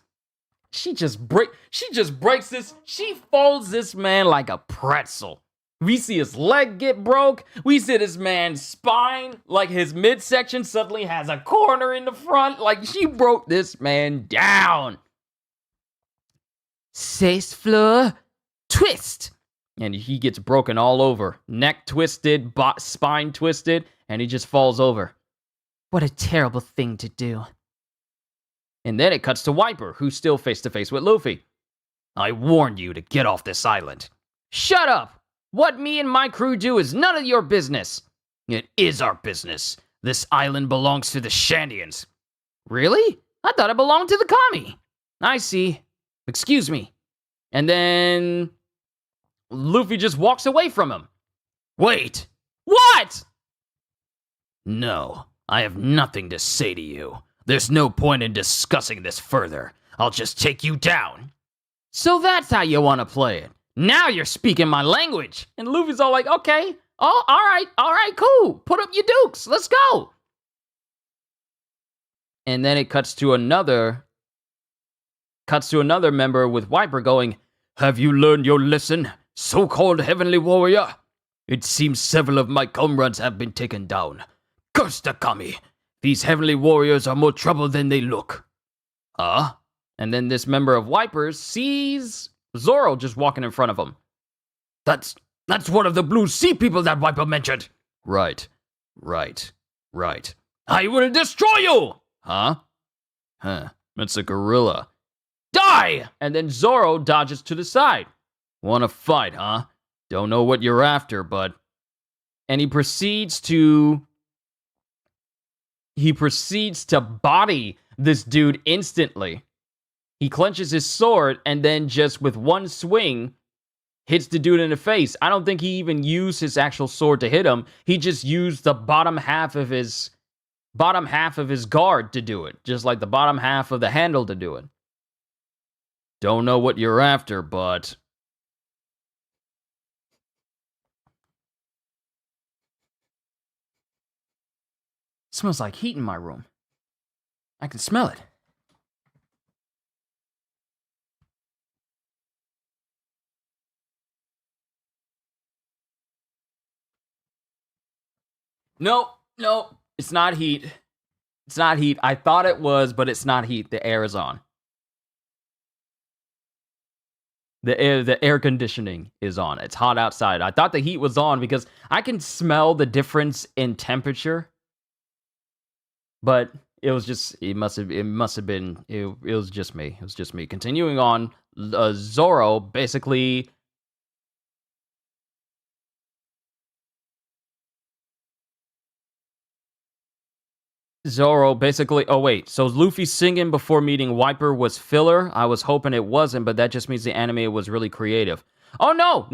She just breaks this. She folds this man like a pretzel. We see his leg get broke. We see this man's spine, like his midsection suddenly has a corner in the front. Like she broke this man down. C'est fleur. Twist! And he gets broken all over. Neck twisted, spine twisted, and he just falls over. What a terrible thing to do. And then it cuts to Wyper, who's still face to face with Luffy. I warned you to get off this island. Shut up! What me and my crew do is none of your business. It is our business. This island belongs to the Shandians. Really? I thought it belonged to the Kami. I see. Excuse me. And then Luffy just walks away from him. Wait. What? No, I have nothing to say to you. There's no point in discussing this further. I'll just take you down. So that's how you want to play it. Now you're speaking my language. And Luffy's all like, okay. Oh, all right, cool. Put up your dukes. Let's go. And then it cuts to another member with Wyper going, have you learned your lesson, so-called Heavenly Warrior? It seems several of my comrades have been taken down. Curse the Kami. These Heavenly Warriors are more trouble than they look. Huh? And then this member of Wyper sees Zoro just walking in front of him. That's one of the Blue Sea people that Wyper mentioned. Right. I will destroy you! Huh? It's a gorilla. Die! And then Zoro dodges to the side. Wanna fight, huh? Don't know what you're after, but... And he proceeds to body this dude instantly. He clenches his sword and then just with one swing hits the dude in the face. I don't think he even used his actual sword to hit him. He just used the bottom half of his guard to do it, just like the bottom half of the handle to do it. Don't know what you're after, but it smells like heat in my room. I can smell it. No, it's not heat. It's not heat. I thought it was, but it's not heat. The air is on. The air conditioning is on. It's hot outside. I thought the heat was on because I can smell the difference in temperature. But it was just, it must have been, it was just me. It was just me. Continuing on, Zoro basically... oh wait, so Luffy singing before meeting Wyper was filler? I was hoping it wasn't, but that just means the anime was really creative. Oh no,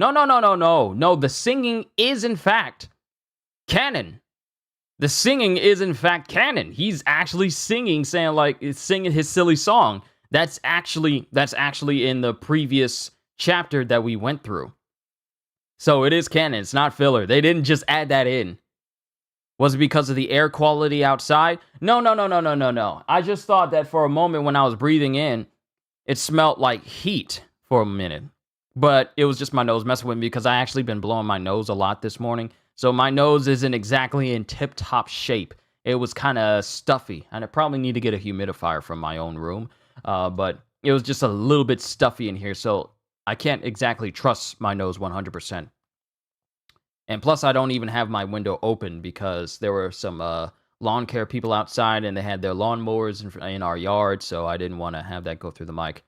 the singing is in fact canon. The singing is in fact canon. He's actually singing, singing his silly song. That's actually in the previous chapter that we went through. So it is canon. It's not filler. They didn't just add that in. Was it because of the air quality outside? No. I just thought that for a moment when I was breathing in, it smelled like heat for a minute. But it was just my nose messing with me because I actually been blowing my nose a lot this morning. So my nose isn't exactly in tip-top shape. It was kind of stuffy. And I probably need to get a humidifier from my own room. But it was just a little bit stuffy in here. So I can't exactly trust my nose 100%. And plus, I don't even have my window open because there were some lawn care people outside and they had their lawnmowers in our yard, so I didn't want to have that go through the mic.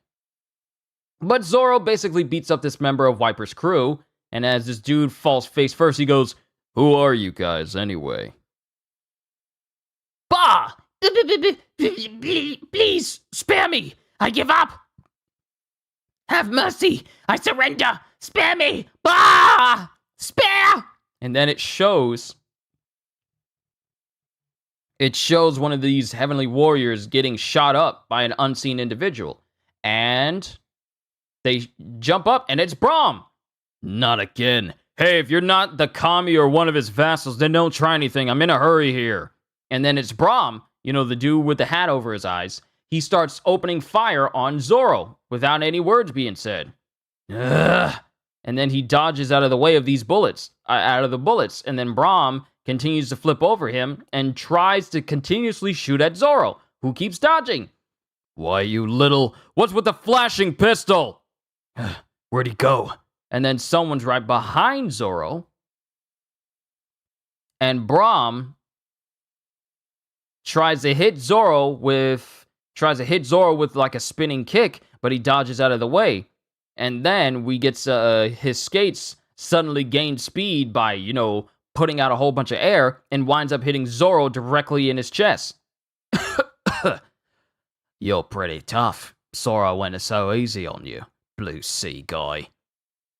But Zoro basically beats up this member of Wyper's crew, and as this dude falls face first, he goes, "Who are you guys, anyway?" Bah! Please, spare me! I give up! Have mercy! I surrender! Spare me! Bah! Spare! And then it shows one of these heavenly warriors getting shot up by an unseen individual. And they jump up, and it's Braum. Not again. Hey, if you're not the kami or one of his vassals, then don't try anything. I'm in a hurry here. And then it's Braum, the dude with the hat over his eyes. He starts opening fire on Zoro without any words being said. Ugh. And then he dodges out of the way of these bullets, and then Braum continues to flip over him and tries to continuously shoot at Zoro, who keeps dodging. Why, you little... What's with the flashing pistol? Where'd he go? And then someone's right behind Zoro, and Braum tries to hit Zoro with like a spinning kick, but he dodges out of the way. And then we get his skates suddenly gain speed by, putting out a whole bunch of air and winds up hitting Zoro directly in his chest. You're pretty tough. Sora went so easy on you, Blue Sea guy.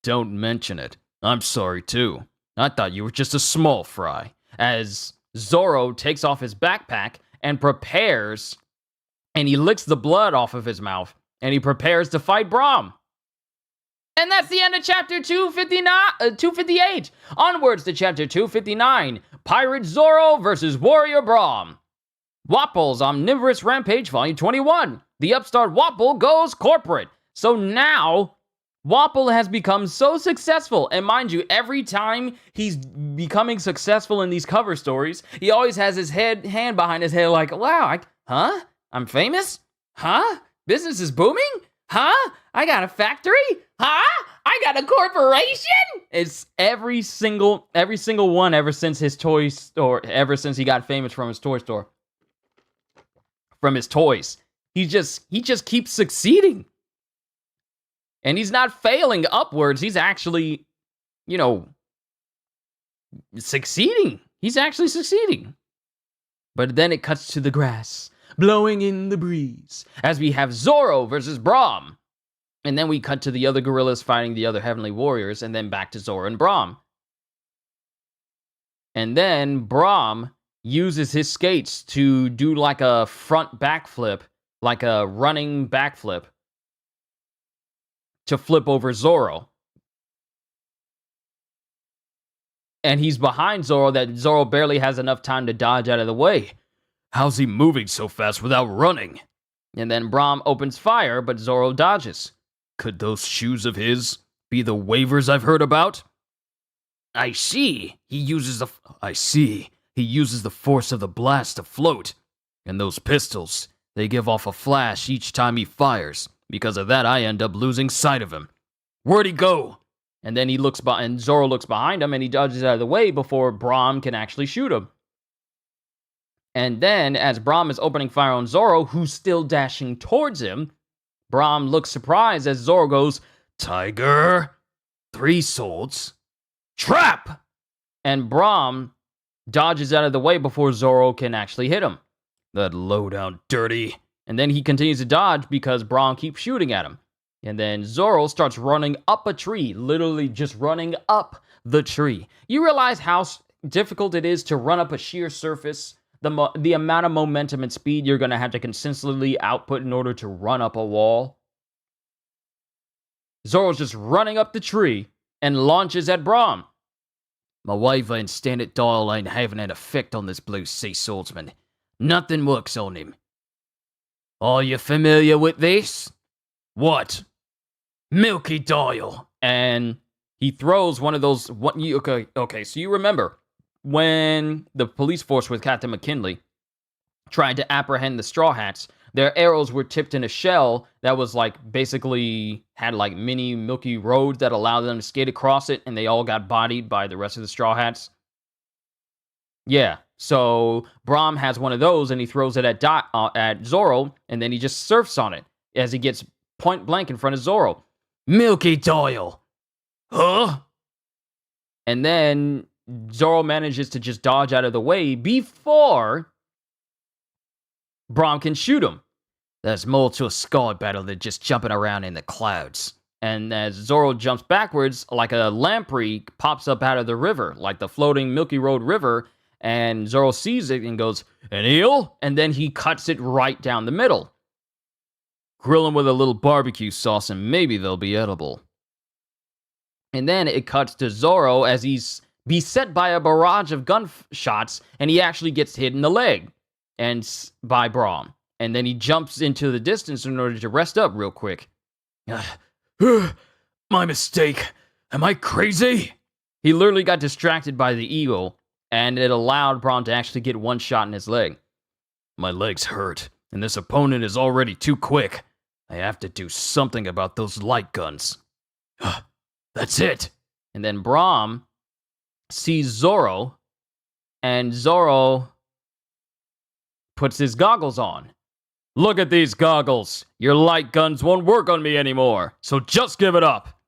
Don't mention it. I'm sorry too. I thought you were just a small fry. As Zoro takes off his backpack and prepares, and he licks the blood off of his mouth, and he prepares to fight Braum. And that's the end of chapter 258. Onwards to chapter 259. Pirate Zoro versus Warrior Braum. Wapple's Omnivorous Rampage Volume 21. The upstart Wapple goes corporate. So now, Wapple has become so successful. And mind you, every time he's becoming successful in these cover stories, he always has his hand behind his head like, wow, I'm famous? Huh? Business is booming? Huh? I got a factory? Huh? I got a corporation? It's every single one ever since his toy store, ever since he got famous from his toy store. From his toys. He just keeps succeeding. And he's not failing upwards. He's actually, succeeding. He's actually succeeding. But then it cuts to the grass, blowing in the breeze, as we have Zoro versus Braum. And then we cut to the other gorillas fighting the other heavenly warriors, and then back to Zoro and Braum. And then Braum uses his skates to do like a front backflip, like a running backflip, to flip over Zoro. And he's behind Zoro that Zoro barely has enough time to dodge out of the way. How's he moving so fast without running? And then Braum opens fire, but Zoro dodges. Could those shoes of his be the waivers I've heard about? I see. He uses the force of the blast to float. And those pistols, they give off a flash each time he fires. Because of that, I end up losing sight of him. Where'd he go? And then Zoro looks behind him and he dodges out of the way before Braum can actually shoot him. And then, as Braum is opening fire on Zoro, who's still dashing towards him, Braum looks surprised as Zoro goes, Tiger, 3 swords, trap! And Braum dodges out of the way before Zoro can actually hit him. That low-down dirty. And then he continues to dodge because Braum keeps shooting at him. And then Zoro starts running up a tree, literally just running up the tree. You realize how difficult it is to run up a sheer surface, the amount of momentum and speed you're going to have to consistently output in order to run up a wall. Zoro's just running up the tree and launches at Braum. My waiver and standard dial ain't having an effect on this blue sea swordsman. Nothing works on him. Are you familiar with this? What? Milky dial. And he throws one of those. Okay, so you remember when the police force with Captain McKinley tried to apprehend the Straw Hats, their arrows were tipped in a shell that was basically had mini Milky Road that allowed them to skate across it, and they all got bodied by the rest of the Straw Hats. Yeah, so Braum has one of those, and he throws it at Zoro, and then he just surfs on it as he gets point blank in front of Zoro. Milky dial. Huh? And then Zoro manages to just dodge out of the way before Braum can shoot him. There's more to a sky battle than just jumping around in the clouds. And as Zoro jumps backwards, a lamprey pops up out of the river, the floating Milky Road River, and Zoro sees it and goes, "An eel?" And then he cuts it right down the middle. Grill them with a little barbecue sauce and maybe they'll be edible. And then it cuts to Zoro as he's beset by a barrage of gunshots, and he actually gets hit in the leg by Braum. And then he jumps into the distance in order to rest up real quick. My mistake. Am I crazy? He literally got distracted by the eagle, and it allowed Braum to actually get one shot in his leg. My legs hurt, and this opponent is already too quick. I have to do something about those light guns. That's it. And then Braum sees Zoro, and Zoro puts his goggles on. "Look at these goggles. Your light guns won't work on me anymore, so just give it up."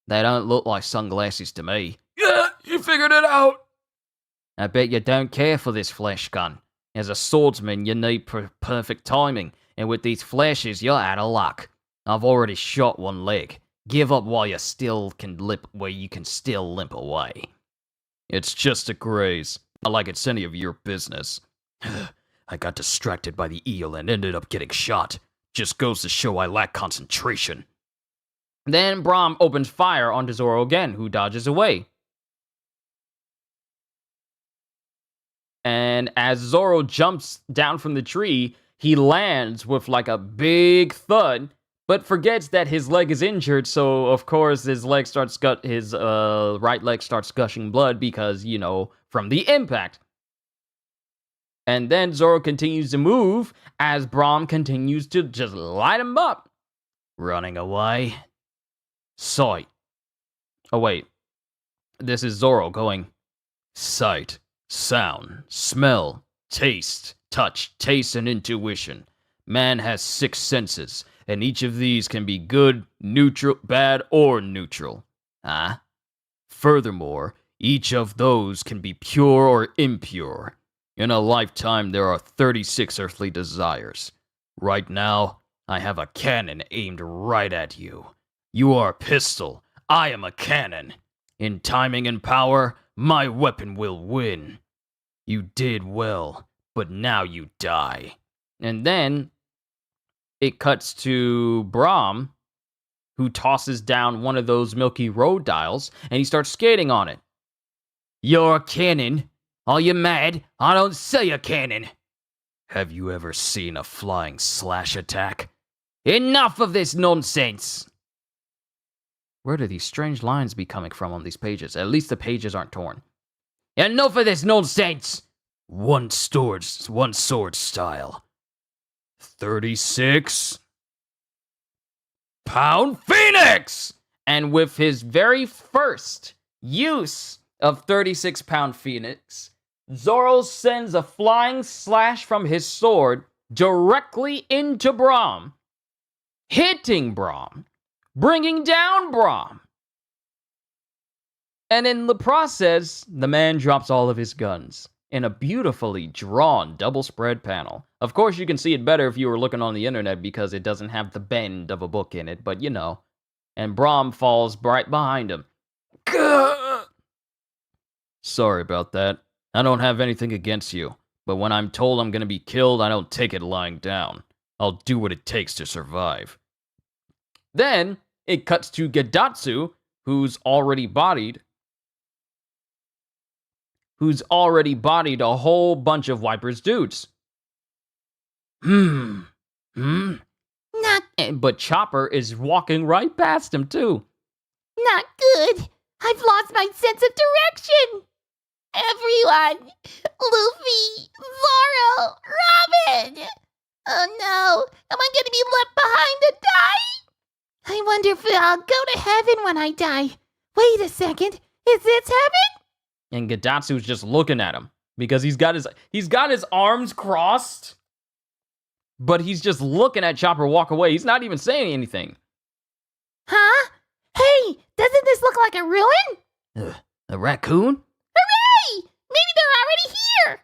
"They don't look like sunglasses to me." "Yeah, you figured it out." "I bet you don't care for this flash gun. As a swordsman, you need perfect timing, and with these flashes, you're out of luck. I've already shot one leg. Give up while you can still limp away." "It's just a graze. Not like it's any of your business." "I got distracted by the eel and ended up getting shot. Just goes to show I lack concentration." Then Braum opens fire onto Zoro again, who dodges away. And as Zoro jumps down from the tree, he lands with a big thud, but forgets that his leg is injured, so of course his right leg starts gushing blood because, from the impact. And then Zoro continues to move as Braum continues to just light him up. Running away. Sight. Oh wait, this is Zoro going. Sight, sound, smell, taste, touch, taste, and intuition. Man has 6 senses, and each of these can be good, neutral, bad, or neutral. Furthermore, each of those can be pure or impure. In a lifetime, there are 36 earthly desires. Right now, I have a cannon aimed right at you. You are a pistol. I am a cannon. In timing and power, my weapon will win. You did well, but now you die." And then it cuts to Braum, who tosses down one of those Milky Road dials, and he starts skating on it. "You're a cannon? Are you mad? I don't say a cannon." "Have you ever seen a flying slash attack?" "Enough of this nonsense." Where do these strange lines be coming from on these pages? At least the pages aren't torn. "Enough of this nonsense." One sword style. 36 pound Phoenix! And with his very first use of 36-pound Phoenix, Zoro sends a flying slash from his sword directly into Braum, hitting Braum, bringing down Braum. And in the process, the man drops all of his guns in a beautifully drawn double spread panel. Of course, you can see it better if you were looking on the internet because it doesn't have the bend of a book in it, but you know. And Braum falls right behind him. Sorry about that. I don't have anything against you, but when I'm told I'm gonna be killed, I don't take it lying down. I'll do what it takes to survive. Then, it cuts to Gedatsu, who's already bodied a whole bunch of Wyper's dudes. Not, But Chopper is walking right past him, too. not good. I've lost my sense of direction. Everyone, Luffy, Zoro, Robin. Oh no, am I gonna be left behind to die? I wonder if I'll go to heaven when I die. Wait a second, is this heaven? And Gedatsu's just looking at him because he's got his arms crossed, but he's just looking at Chopper walk away. He's not even saying anything. Huh? Hey, doesn't this look like a ruin? A raccoon? Hooray! Maybe they're already here.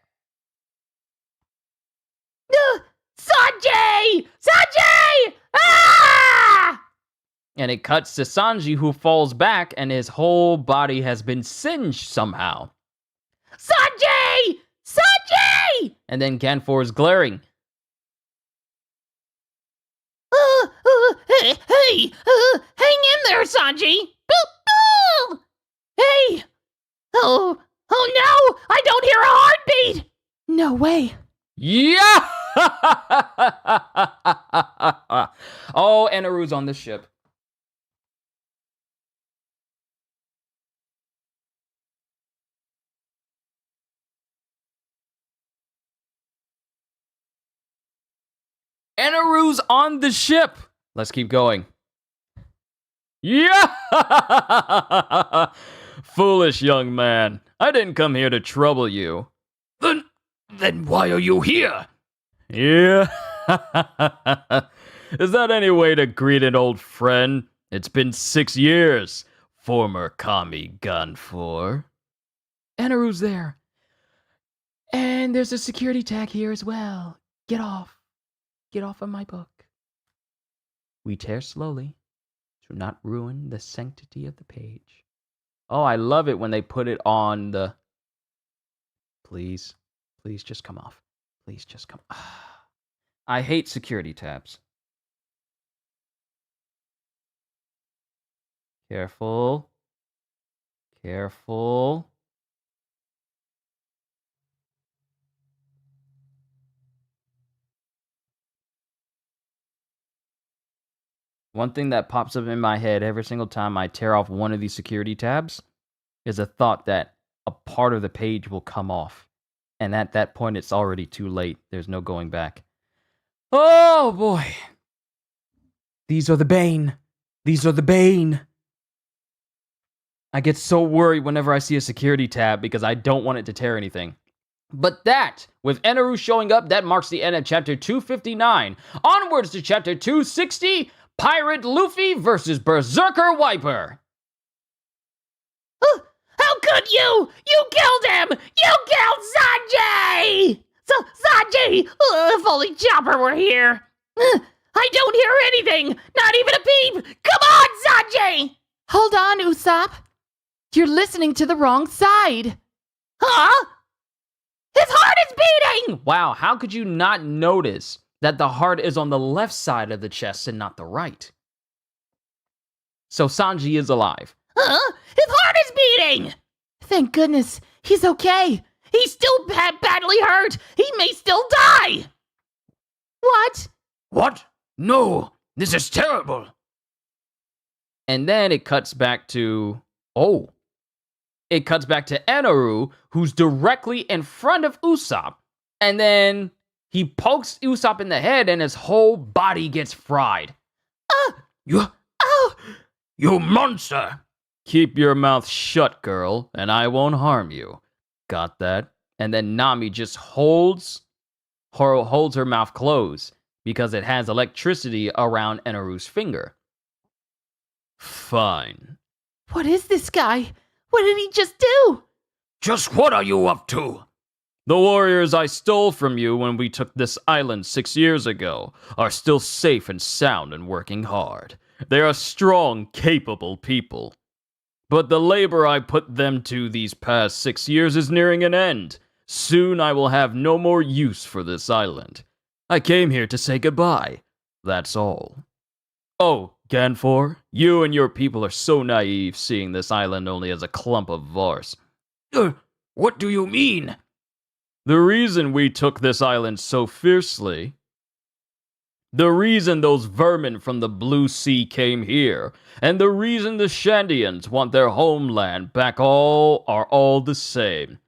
Sanjay! Sanjay! Ah! And it cuts to Sanji, who falls back, and his whole body has been singed somehow. Sanjay! Sanjay! And then Ganfor is glaring. Hey, hang in there, Sanji. Boop, boop. Hey. Oh no! I don't hear a heartbeat. No way. Yeah! Oh, and Naru's on the ship. Enaru's on the ship. Let's keep going. Yeah! Foolish young man. I didn't come here to trouble you. Then why are you here? Yeah. Is that any way to greet an old friend? It's been 6 years, former Kami Ganfor. Enaru's there. And there's a security tag here as well. Get off. Get off of my book. We tear slowly to not ruin the sanctity of the page. Oh, I love it when they put it on the... Please just come off. Please just come... I hate security tabs. Careful. Careful. One thing that pops up in my head every single time I tear off one of these security tabs is a thought that a part of the page will come off. And at that point, it's already too late. There's no going back. Oh, boy. These are the bane. These are the bane. I get so worried whenever I see a security tab because I don't want it to tear anything. But that, with Enaru showing up, that marks the end of chapter 259. Onwards to chapter 260, Pirate Luffy versus Berserker Wyper. How could you? You killed him! You killed Sanjay! Sanjay! If only Chopper were here. I don't hear anything! Not even a peep! Come on, Sanjay! Hold on, Usopp. You're listening to the wrong side. Huh? His heart is beating! Wow, how could you not notice that the heart is on the left side of the chest and not the right? So Sanji is alive. Huh? His heart is beating! Thank goodness, he's okay. He's still badly hurt! He may still die! What? What? No, this is terrible. And then it cuts back to... Oh. It cuts back to Enaru, who's directly in front of Usopp. And then he pokes Usopp in the head and his whole body gets fried. You monster! Keep your mouth shut, girl, and I won't harm you. Got that? And then Nami just holds her mouth closed because it has electricity around Enaru's finger. Fine. What is this guy? What did he just do? Just what are you up to? The warriors I stole from you when we took this island 6 years ago are still safe and sound and working hard. They are strong, capable people. But the labor I put them to these past 6 years is nearing an end. Soon I will have no more use for this island. I came here to say goodbye. That's all. Oh, Ganfor, you and your people are so naive, seeing this island only as a clump of vars. What do you mean? The reason we took this island so fiercely, the reason those vermin from the Blue Sea came here, and the reason the Shandians want their homeland back are all the same.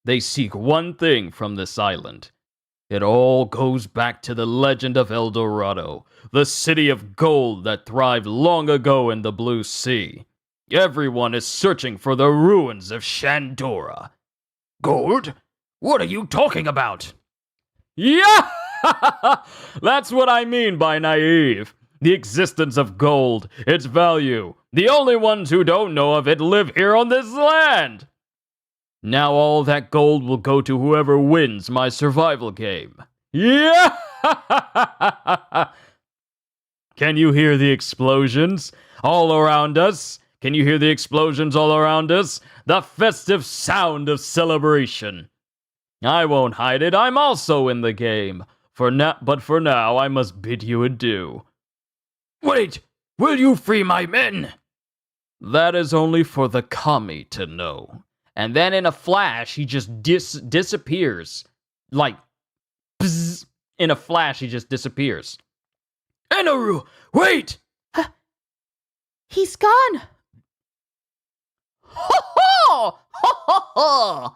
They seek one thing from this island. It all goes back to the legend of El Dorado, the city of gold that thrived long ago in the Blue Sea. Everyone is searching for the ruins of Shandora. Gold? What are you talking about? Yeah! That's what I mean by naive. The existence of gold, its value. The only ones who don't know of it live here on this land. Now all that gold will go to whoever wins my survival game. Yeah! Can you hear the explosions all around us? Can you hear the explosions all around us? The festive sound of celebration. I won't hide it, I'm also in the game. But for now, I must bid you adieu. Wait! Will you free my men? That is only for the kami to know. And then in a flash, he just disappears. Like, bzz, in a flash, he just disappears. Enaru, wait! He's gone. Ho ho! Ho ho ho!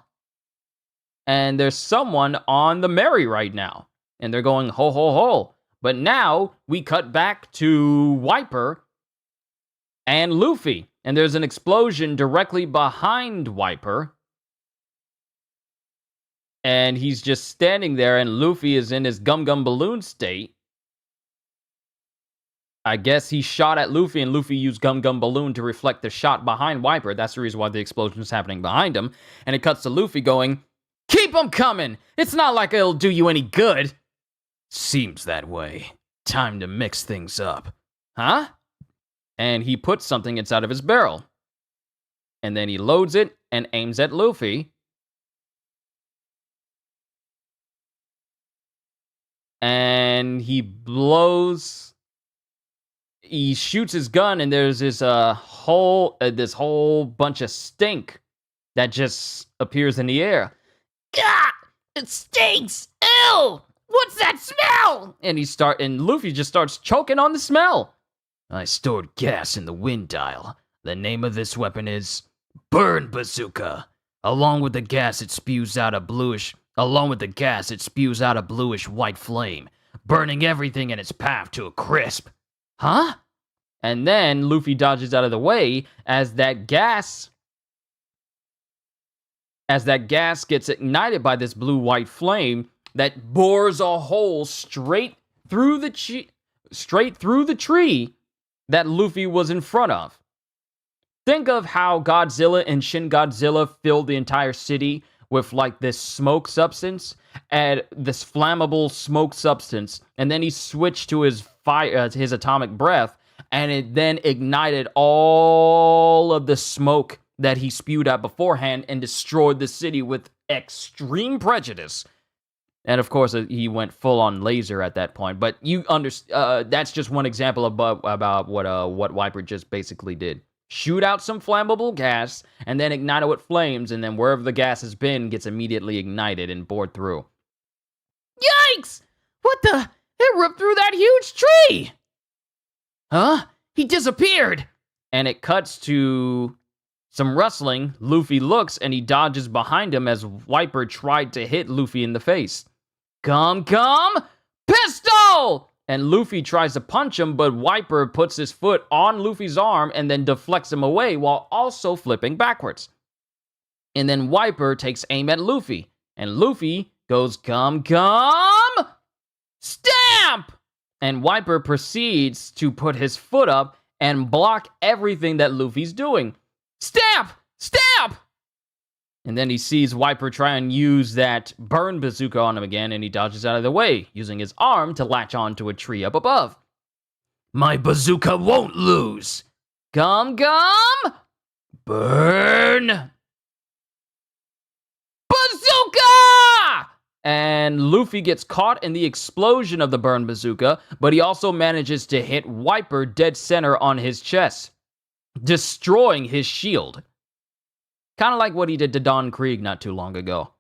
And there's someone on the Merry right now. And they're going ho ho ho. But now we cut back to Wyper and Luffy. And there's an explosion directly behind Wyper. And he's just standing there, and Luffy is in his gum balloon state. I guess he shot at Luffy, and Luffy used gum balloon to reflect the shot behind Wyper. That's the reason why the explosion is happening behind him. And it cuts to Luffy going, "Keep them coming! It's not like it'll do you any good." Seems that way. Time to mix things up. Huh? And he puts something inside of his barrel. And then he loads it and aims at Luffy. And he shoots his gun, and there's this whole bunch of stink that just appears in the air. Gah! It stinks! Ew! What's that smell? And Luffy just starts choking on the smell. I stored gas in the wind dial. The name of this weapon is Burn Bazooka. Along with the gas, it spews out a bluish white flame, burning everything in its path to a crisp. Huh? And then Luffy dodges out of the way as that gas gets ignited by this blue-white flame that bores a hole straight through the tree that Luffy was in front of. Think of how Godzilla and Shin Godzilla filled the entire city with like this smoke substance, and this flammable smoke substance, and then he switched to his atomic breath, and it then ignited all of the smoke that he spewed out beforehand and destroyed the city with extreme prejudice. And of course, he went full on laser at that point. But you understand, that's just one example about what Wyper just basically did. Shoot out some flammable gas, and then ignite it with flames, and then wherever the gas has been gets immediately ignited and bored through. Yikes! What the? It ripped through that huge tree! Huh? He disappeared! And it cuts to some rustling. Luffy looks, and he dodges behind him as Wyper tried to hit Luffy in the face. Come! Pistol! And Luffy tries to punch him, but Wyper puts his foot on Luffy's arm and then deflects him away while also flipping backwards. And then Wyper takes aim at Luffy, and Luffy goes, come! Stamp! And Wyper proceeds to put his foot up and block everything that Luffy's doing. Stamp! And then he sees Wyper try and use that burn bazooka on him again, and he dodges out of the way, using his arm to latch onto a tree up above. My bazooka won't lose! Gum! Burn! Bazooka! And Luffy gets caught in the explosion of the burn bazooka, but he also manages to hit Wyper dead center on his chest, destroying his shield. Kind of like what he did to Don Krieg not too long ago.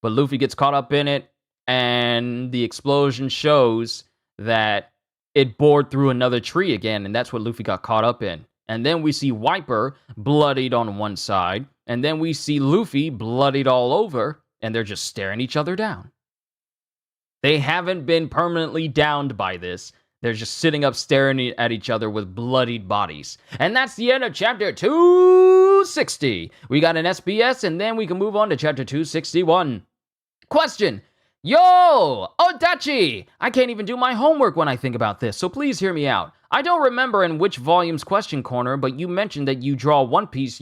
But Luffy gets caught up in it, and the explosion shows that it bored through another tree again, and that's what Luffy got caught up in. And then we see Wyper bloodied on one side, and then we see Luffy bloodied all over, and they're just staring each other down. They haven't been permanently downed by this. They're just sitting up staring at each other with bloodied bodies. And that's the end of chapter 260. We got an SBS, and then we can move on to chapter 261. Question. Yo, Odachi! I can't even do my homework when I think about this, so please hear me out. I don't remember in which volume's question corner, but you mentioned that you draw One Piece,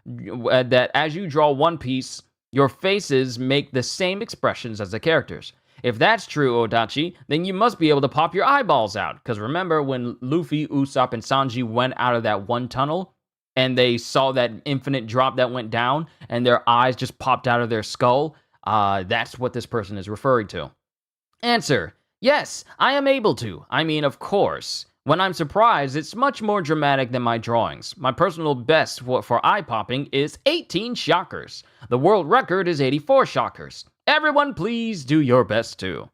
that as you draw One Piece, your faces make the same expressions as the characters. If that's true, Odachi, then you must be able to pop your eyeballs out. Because remember when Luffy, Usopp, and Sanji went out of that one tunnel, and they saw that infinite drop that went down, and their eyes just popped out of their skull? That's what this person is referring to. Answer. Yes, I am able to. I mean, of course. When I'm surprised, it's much more dramatic than my drawings. My personal best for eye-popping is 18 shockers. The world record is 84 shockers. Everyone please do your best too.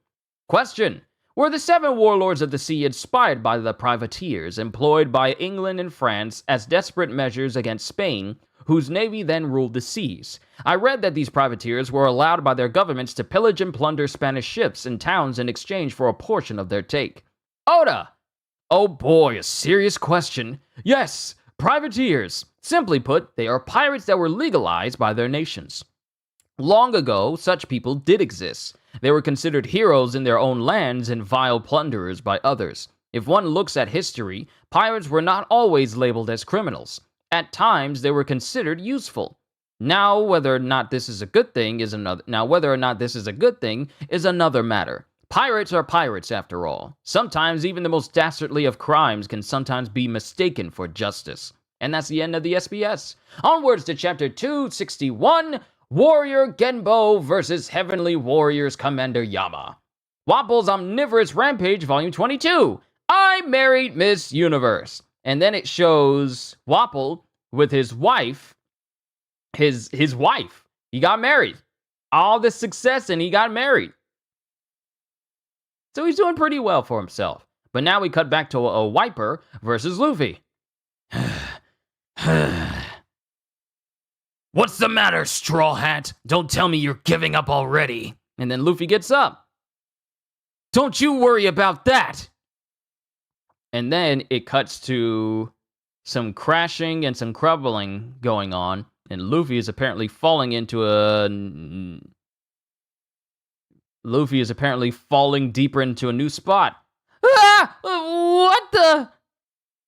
Question. Were the 7 warlords of the sea inspired by the privateers employed by England and France as desperate measures against Spain, whose navy then ruled the seas? I read that these privateers were allowed by their governments to pillage and plunder Spanish ships and towns in exchange for a portion of their take. Oda! Oh boy, a serious question. Yes, privateers. Simply put, they are pirates that were legalized by their nations. Long ago, such people did exist. They were considered heroes in their own lands and vile plunderers by others. If one looks at history, pirates were not always labeled as criminals. At times, they were considered useful. Now, whether or not this is a good thing is another matter. Pirates are pirates, after all. Sometimes even the most dastardly of crimes can sometimes be mistaken for justice. And that's the end of the SBS. Onwards to chapter 261, Warrior Genbo versus Heavenly Warriors Commander Yama. Wapple's Omnivorous Rampage, Volume 22. I Married Miss Universe. And then it shows Wapple with his wife. His wife. He got married. All this success and he got married. So he's doing pretty well for himself. But now we cut back to a Wyper versus Luffy. What's the matter, Straw Hat? Don't tell me you're giving up already. And then Luffy gets up. Don't you worry about that. And then it cuts to some crashing and some crumbling going on. And Luffy is apparently falling deeper into a new spot. Ah! What the?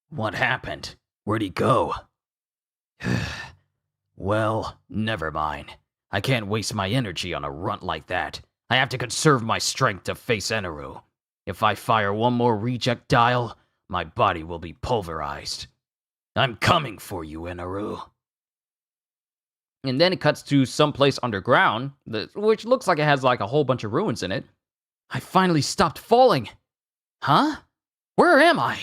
What happened? Where'd he go? Well, never mind. I can't waste my energy on a runt like that. I have to conserve my strength to face Eneru. If I fire one more rejectile, my body will be pulverized. I'm coming for you, Eneru. And then it cuts to someplace underground, which looks like it has like a whole bunch of ruins in it. I finally stopped falling. Huh? Where am I?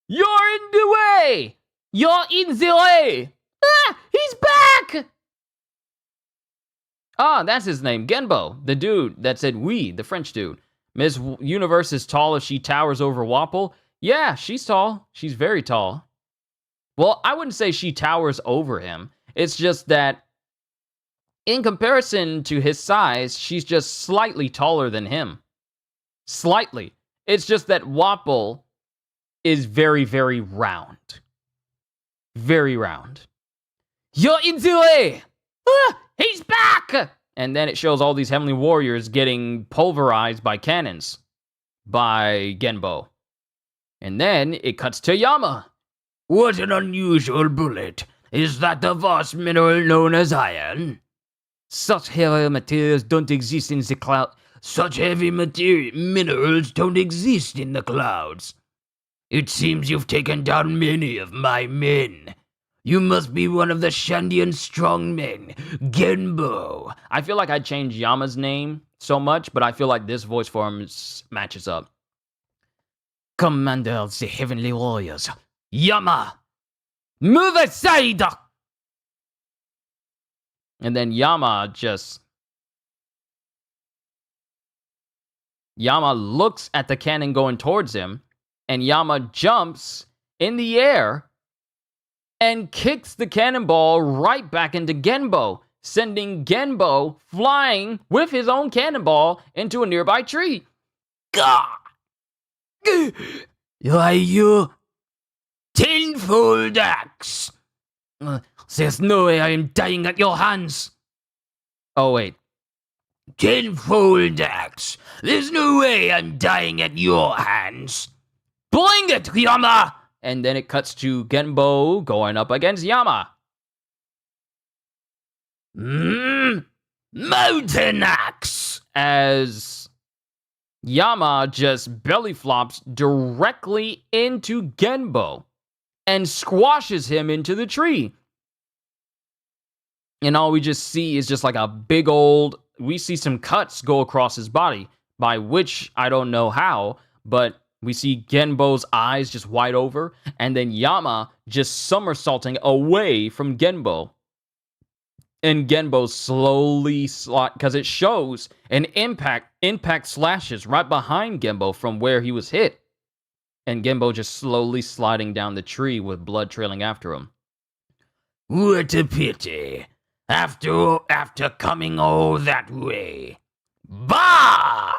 You're in the way! You're in the way! Ah! He's back! Ah, that's his name, Genbo, the dude that said we, the French dude. Miss Universe is tall as she towers over Wapple. Yeah, she's tall. She's very tall. Well, I wouldn't say she towers over him. It's just that in comparison to his size, she's just slightly taller than him. Slightly. It's just that Wapple is very, very round. Very round. You're in the way! Ah, he's back! And then it shows all these Heavenly Warriors getting pulverized by cannons. By Genbo. And then it cuts to Yama. What an unusual bullet. Is that the vast mineral known as iron? Such heavy materials don't exist in the cloud. Such heavy minerals don't exist in the clouds. It seems you've taken down many of my men. You must be one of the Shandian strongmen, Genbo. I feel like I changed Yama's name so much, but I feel like this voice for him matches up. Commander of the Heavenly Warriors, Yama, move aside! And then Yama looks at the cannon going towards him, and Yama jumps in the air and kicks the cannonball right back into Genbo, sending Genbo flying with his own cannonball into a nearby tree. Gah! Why, you tenfold axe! There's no way I am dying at your hands. Oh, wait. Tenfold axe! There's no way I'm dying at your hands. Bring it, Yama! And then it cuts to Genbo going up against Yama. Mountain axe! As Yama just belly flops directly into Genbo and squashes him into the tree. And all we just see is just like a big old... We see some cuts go across his body, by which I don't know how, but we see Genbo's eyes just wide over, and then Yama just somersaulting away from Genbo. And Genbo slowly because it shows an impact slashes right behind Genbo from where he was hit. And Genbo just slowly sliding down the tree with blood trailing after him. What a pity. After coming all that way. Bah!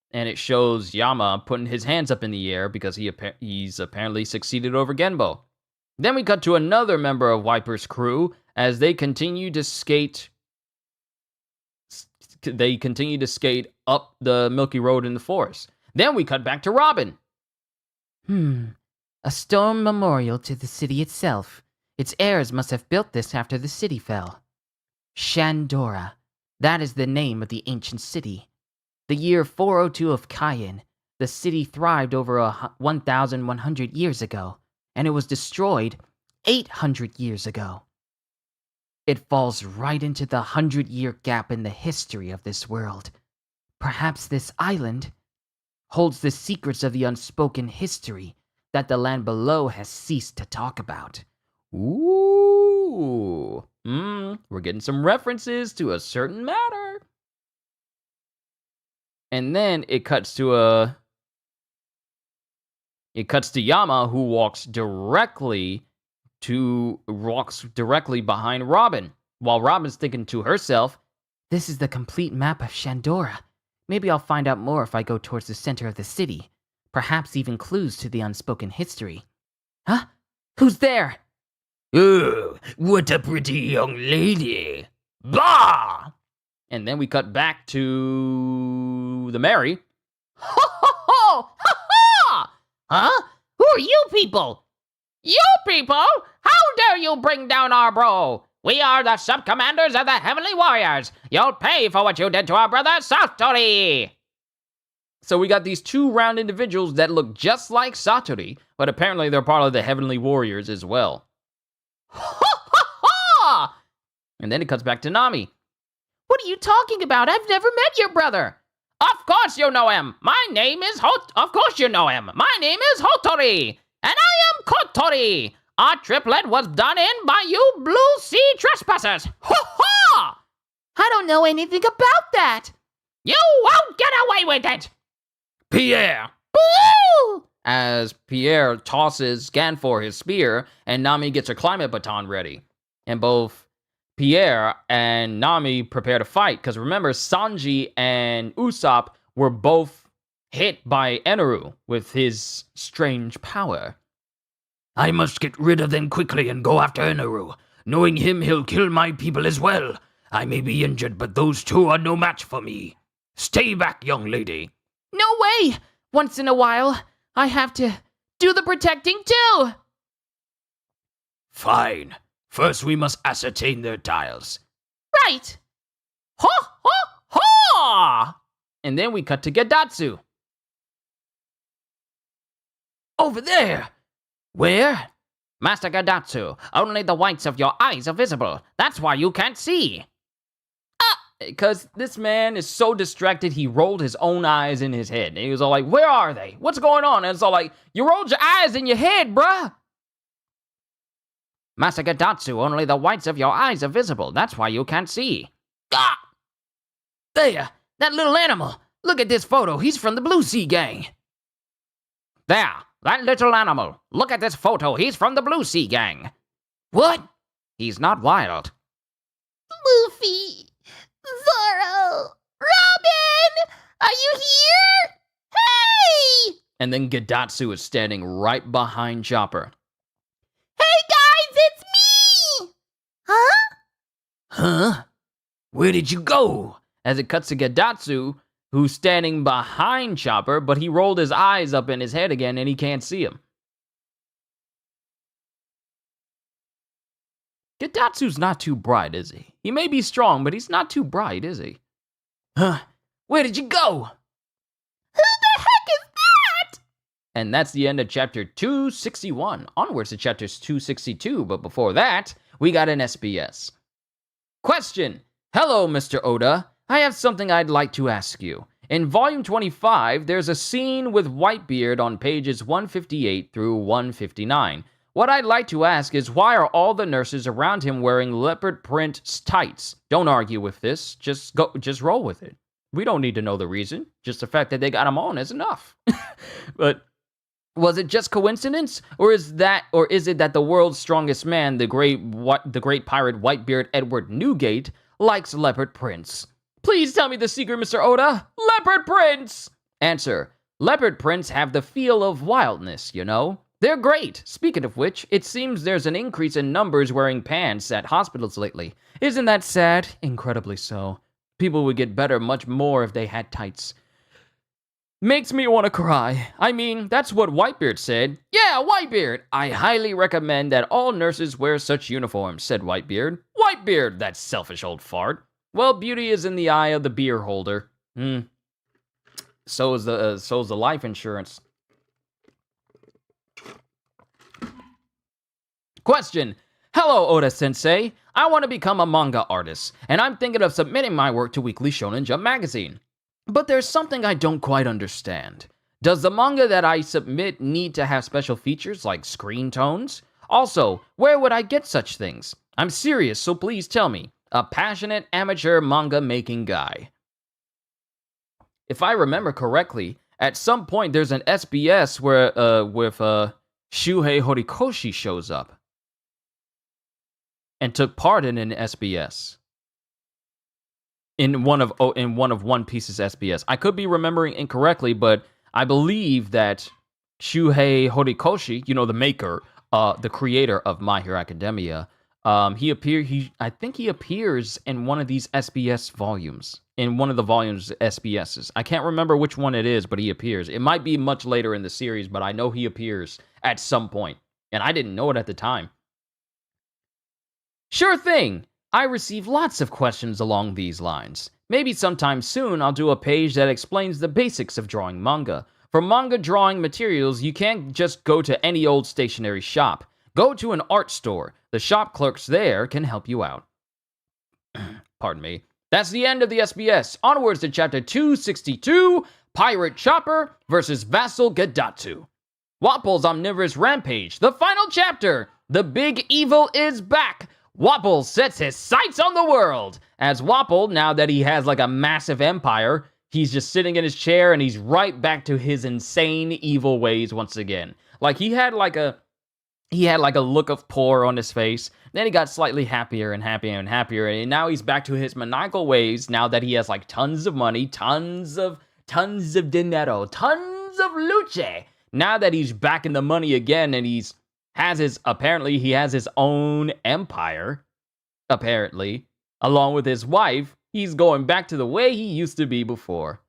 And it shows Yama putting his hands up in the air because he's apparently succeeded over Genbo. Then we cut to another member of Wyper's crew as they continue to skate. They continue to skate up the Milky Road in the forest. Then we cut back to Robin. A stone memorial to the city itself. Its heirs must have built this after the city fell. Shandora. That is the name of the ancient city. The year 402 of Kayan, the city thrived over 1,100 years ago, and it was destroyed 800 years ago. It falls right into the 100-year gap in the history of this world. Perhaps this island holds the secrets of the unspoken history that the land below has ceased to talk about. Ooh. We're getting some references to a certain matter. And then it cuts to Yama, who walks directly behind Robin, while Robin's thinking to herself, "This is the complete map of Shandora. Maybe I'll find out more if I go towards the center of the city. Perhaps even clues to the unspoken history." Huh? Who's there? Oh, what a pretty young lady. Bah! And then we cut back to the Mary. Ho ho ho! Ha ha! Huh? Who are you people? You people? How dare you bring down our bro? We are the sub-commanders of the Heavenly Warriors. You'll pay for what you did to our brother Satori. So we got these two round individuals that look just like Satori, but apparently they're part of the Heavenly Warriors as well. Ha ha ha! And then it cuts back to Nami. What are you talking about? I've never met your brother. Of course you know him. My name is Of course you know him. My name is Hotori. And I am Kotori. Our triplet was done in by you Blue Sea trespassers. Ha ha! I don't know anything about that. You won't get away with it. Pierre! Boo! As Pierre tosses Ganfor his spear, and Nami gets her climate baton ready. And both Pierre and Nami prepare to fight, because remember, Sanji and Usopp were both hit by Eneru with his strange power. I must get rid of them quickly and go after Eneru. Knowing him, he'll kill my people as well. I may be injured, but those two are no match for me. Stay back, young lady. No way! Once in a while, I have to do the protecting too! Fine. First we must ascertain their tiles. Right! Ha ha ha! And then we cut to Gedatsu. Over there! Where? Master Gadatsu, only the whites of your eyes are visible. That's why you can't see. Because this man is so distracted, he rolled his own eyes in his head. And he was all like, where are they? What's going on? And it's all like, you rolled your eyes in your head, bruh. Master Gadatsu, only the whites of your eyes are visible. That's why you can't see. Ah! There! That little animal! Look at this photo. He's from the Blue Sea Gang. There! That little animal. Look at this photo. He's from the Blue Sea Gang. What? He's not wild. Luffy, Zoro, Robin, are you here? Hey! And then Gadatsu is standing right behind Chopper. Hey guys, it's me! Huh? Huh? Where did you go? As it cuts to Gadatsu, who's standing behind Chopper, but he rolled his eyes up in his head again and he can't see him. Gadatsu's not too bright, is he? He may be strong, but he's not too bright, is he? Huh? Where did you go? Who the heck is that? And that's the end of chapter 261. Onwards to chapters 262, but before that, we got an SBS. Question. Hello, Mr. Oda. I have something I'd like to ask you. In volume 25, there's a scene with Whitebeard on pages 158 through 159. What I'd like to ask is, why are all the nurses around him wearing leopard print tights? Don't argue with this. Just roll with it. We don't need to know the reason. Just the fact that they got him on is enough. But was it just coincidence, or is it that the world's strongest man, the great pirate Whitebeard Edward Newgate, likes leopard prints? Please tell me the secret, Mr. Oda. Leopard prints! Answer. Leopard prints have the feel of wildness, you know? They're great. Speaking of which, it seems there's an increase in numbers wearing pants at hospitals lately. Isn't that sad? Incredibly so. People would get better much more if they had tights. Makes me want to cry. I mean, that's what Whitebeard said. Yeah, Whitebeard! I highly recommend that all nurses wear such uniforms, said Whitebeard. Whitebeard, that selfish old fart. Well, beauty is in the eye of the beer holder. So is the life insurance. Question. Hello, Oda-sensei. I want to become a manga artist, and I'm thinking of submitting my work to Weekly Shonen Jump magazine. But there's something I don't quite understand. Does the manga that I submit need to have special features like screen tones? Also, where would I get such things? I'm serious, so please tell me. A passionate amateur manga making guy. If I remember correctly, at some point there's an SBS where with Shuhei Horikoshi shows up and took part in an SBS. In one of One Piece's SBS. I could be remembering incorrectly, but I believe that Shuhei Horikoshi, you know, the maker, the creator of My Hero Academia, I think he appears in one of these SBS volumes. In one of the volumes SBSs. I can't remember which one it is, but he appears. It might be much later in the series, but I know he appears at some point. And I didn't know it at the time. Sure thing! I receive lots of questions along these lines. Maybe sometime soon I'll do a page that explains the basics of drawing manga. For manga drawing materials, you can't just go to any old stationery shop. Go to an art store. The shop clerks there can help you out. Pardon me. That's the end of the SBS. Onwards to chapter 262, Pirate Chopper versus Vassal Gadatsu. Wapple's Omnivorous Rampage, the final chapter. The big evil is back. Wapple sets his sights on the world. As Wapple, now that he has like a massive empire, he's just sitting in his chair and he's right back to his insane evil ways once again. Like he had like a look of poor on his face. Then he got slightly happier and happier and happier, and now he's back to his maniacal ways. Now that he has like tons of money, tons of dinero, tons of luce. Now that he's back in the money again, and he has his own empire. Apparently, along with his wife, he's going back to the way he used to be before.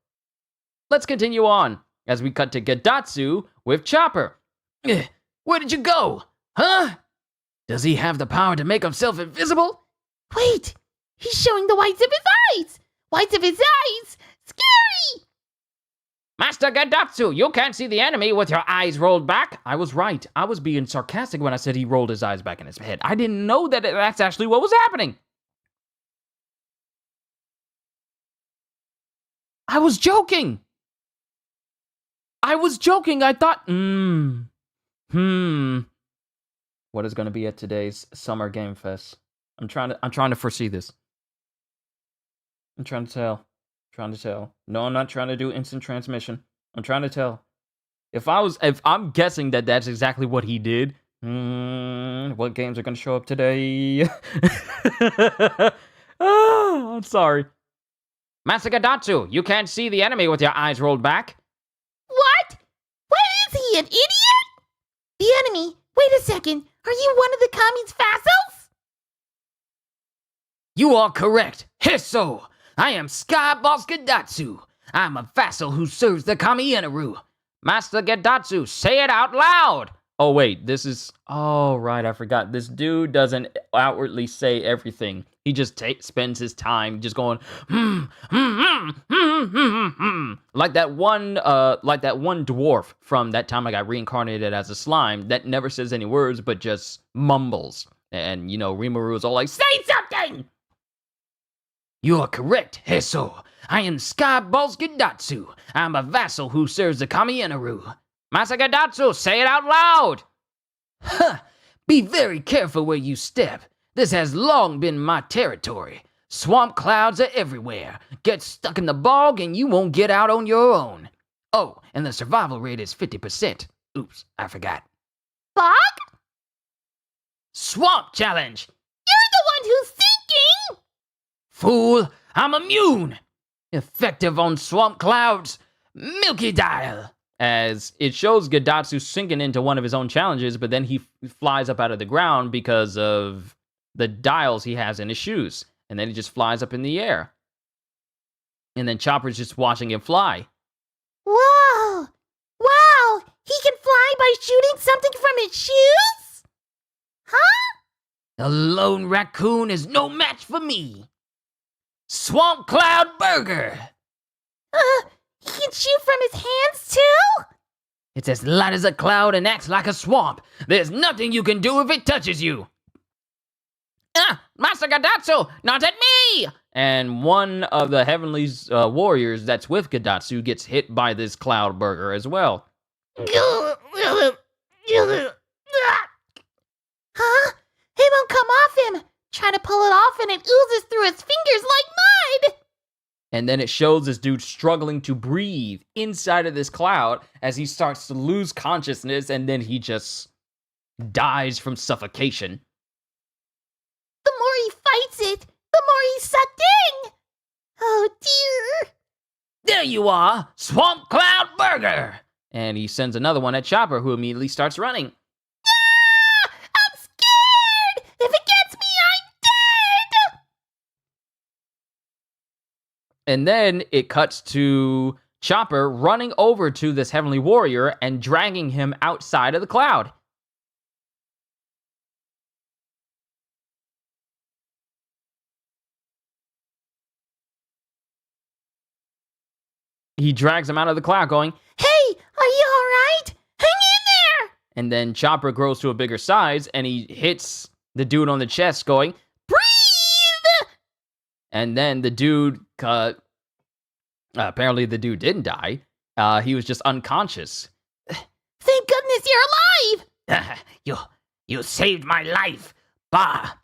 Let's continue on as we cut to Gadatsu with Chopper. Where did you go? Huh? Does he have the power to make himself invisible? Wait, he's showing the whites of his eyes! Whites of his eyes! Scary! Master Gedatsu, you can't see the enemy with your eyes rolled back. I was right. I was being sarcastic when I said he rolled his eyes back in his head. I didn't know that that's actually what was happening. I was joking. I thought, what is going to be at today's Summer Game Fest? I'm trying to foresee this. I'm trying to tell. No, I'm not trying to do instant transmission. I'm trying to tell. If I'm guessing that that's exactly what he did, what games are going to show up today? I'm sorry. Master Gedatsu, you can't see the enemy with your eyes rolled back. What? What is he, an idiot? The enemy? Wait a second. Are you one of the Kami's vassals? You are correct. Hisso! I am Sky Boss Gedatsu. I'm a vassal who serves the Kami Inaru. Master Gedatsu, say it out loud! Oh, wait, this is... Oh, right, I forgot. This dude doesn't outwardly say everything. He just spends his time just going, like that one dwarf from that time I got reincarnated as a slime that never says any words, but just mumbles. And, you know, Rimuru is all like, say something! You are correct, Hisso. I am Sky Boss Gedatsu. I'm a vassal who serves the Kami Inaru. Master Gedatsu, say it out loud! Huh! Be very careful where you step. This has long been my territory. Swamp clouds are everywhere. Get stuck in the bog and you won't get out on your own. Oh, and the survival rate is 50%. Oops, I forgot. Bog? Swamp challenge! You're the one who's sinking! Fool, I'm immune! Effective on swamp clouds. Milky Dial! As it shows Gedatsu sinking into one of his own challenges, but then he flies up out of the ground because of the dials he has in his shoes. And then he just flies up in the air. And then Chopper's just watching him fly. Whoa! Wow! He can fly by shooting something from his shoes? Huh? A lone raccoon is no match for me. Swamp Cloud Burger! He can shoot from his hands too? It's as light as a cloud and acts like a swamp. There's nothing you can do if it touches you. Master Gedatsu, not at me! And one of the Heavenly Warriors that's with Gedatsu gets hit by this Cloud Burger as well. Huh? It won't come off him. Try to pull it off and it oozes through his fingers like mud. And then it shows this dude struggling to breathe inside of this cloud as he starts to lose consciousness, and then he just dies from suffocation. The more he fights it, the more he's sucked in. Oh dear. There you are, Swamp Cloud Burger! And he sends another one at Chopper, who immediately starts running. I'm scared. If it gets me, I'm dead. And then it cuts to Chopper running over to this Heavenly Warrior and dragging him outside of the cloud. He drags him out of the cloud going, Hey, are you all right? Hang in there. and then Chopper grows to a bigger size and he hits the dude on the chest going, Breathe. and then the dude, apparently the dude didn't die. He was just unconscious. Thank goodness you're alive. You saved my life. Bah!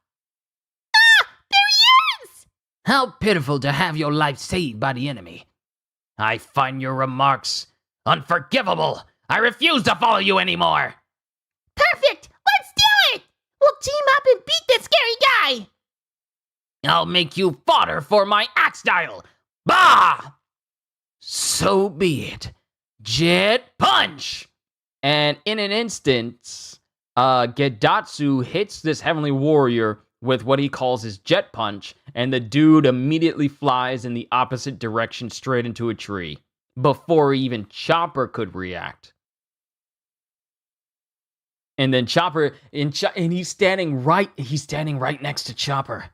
There he is. How pitiful to have your life saved by the enemy. I find your remarks unforgivable. I refuse to follow you anymore. Perfect. Let's do it. We'll team up and beat this scary guy. I'll make you fodder for my axe style. Bah! So be it. Jet Punch! And in an instant, Gedatsu hits this Heavenly Warrior with what he calls his Jet Punch, and the dude immediately flies in the opposite direction straight into a tree, before even Chopper could react. And then Chopper, and he's standing right next to Chopper.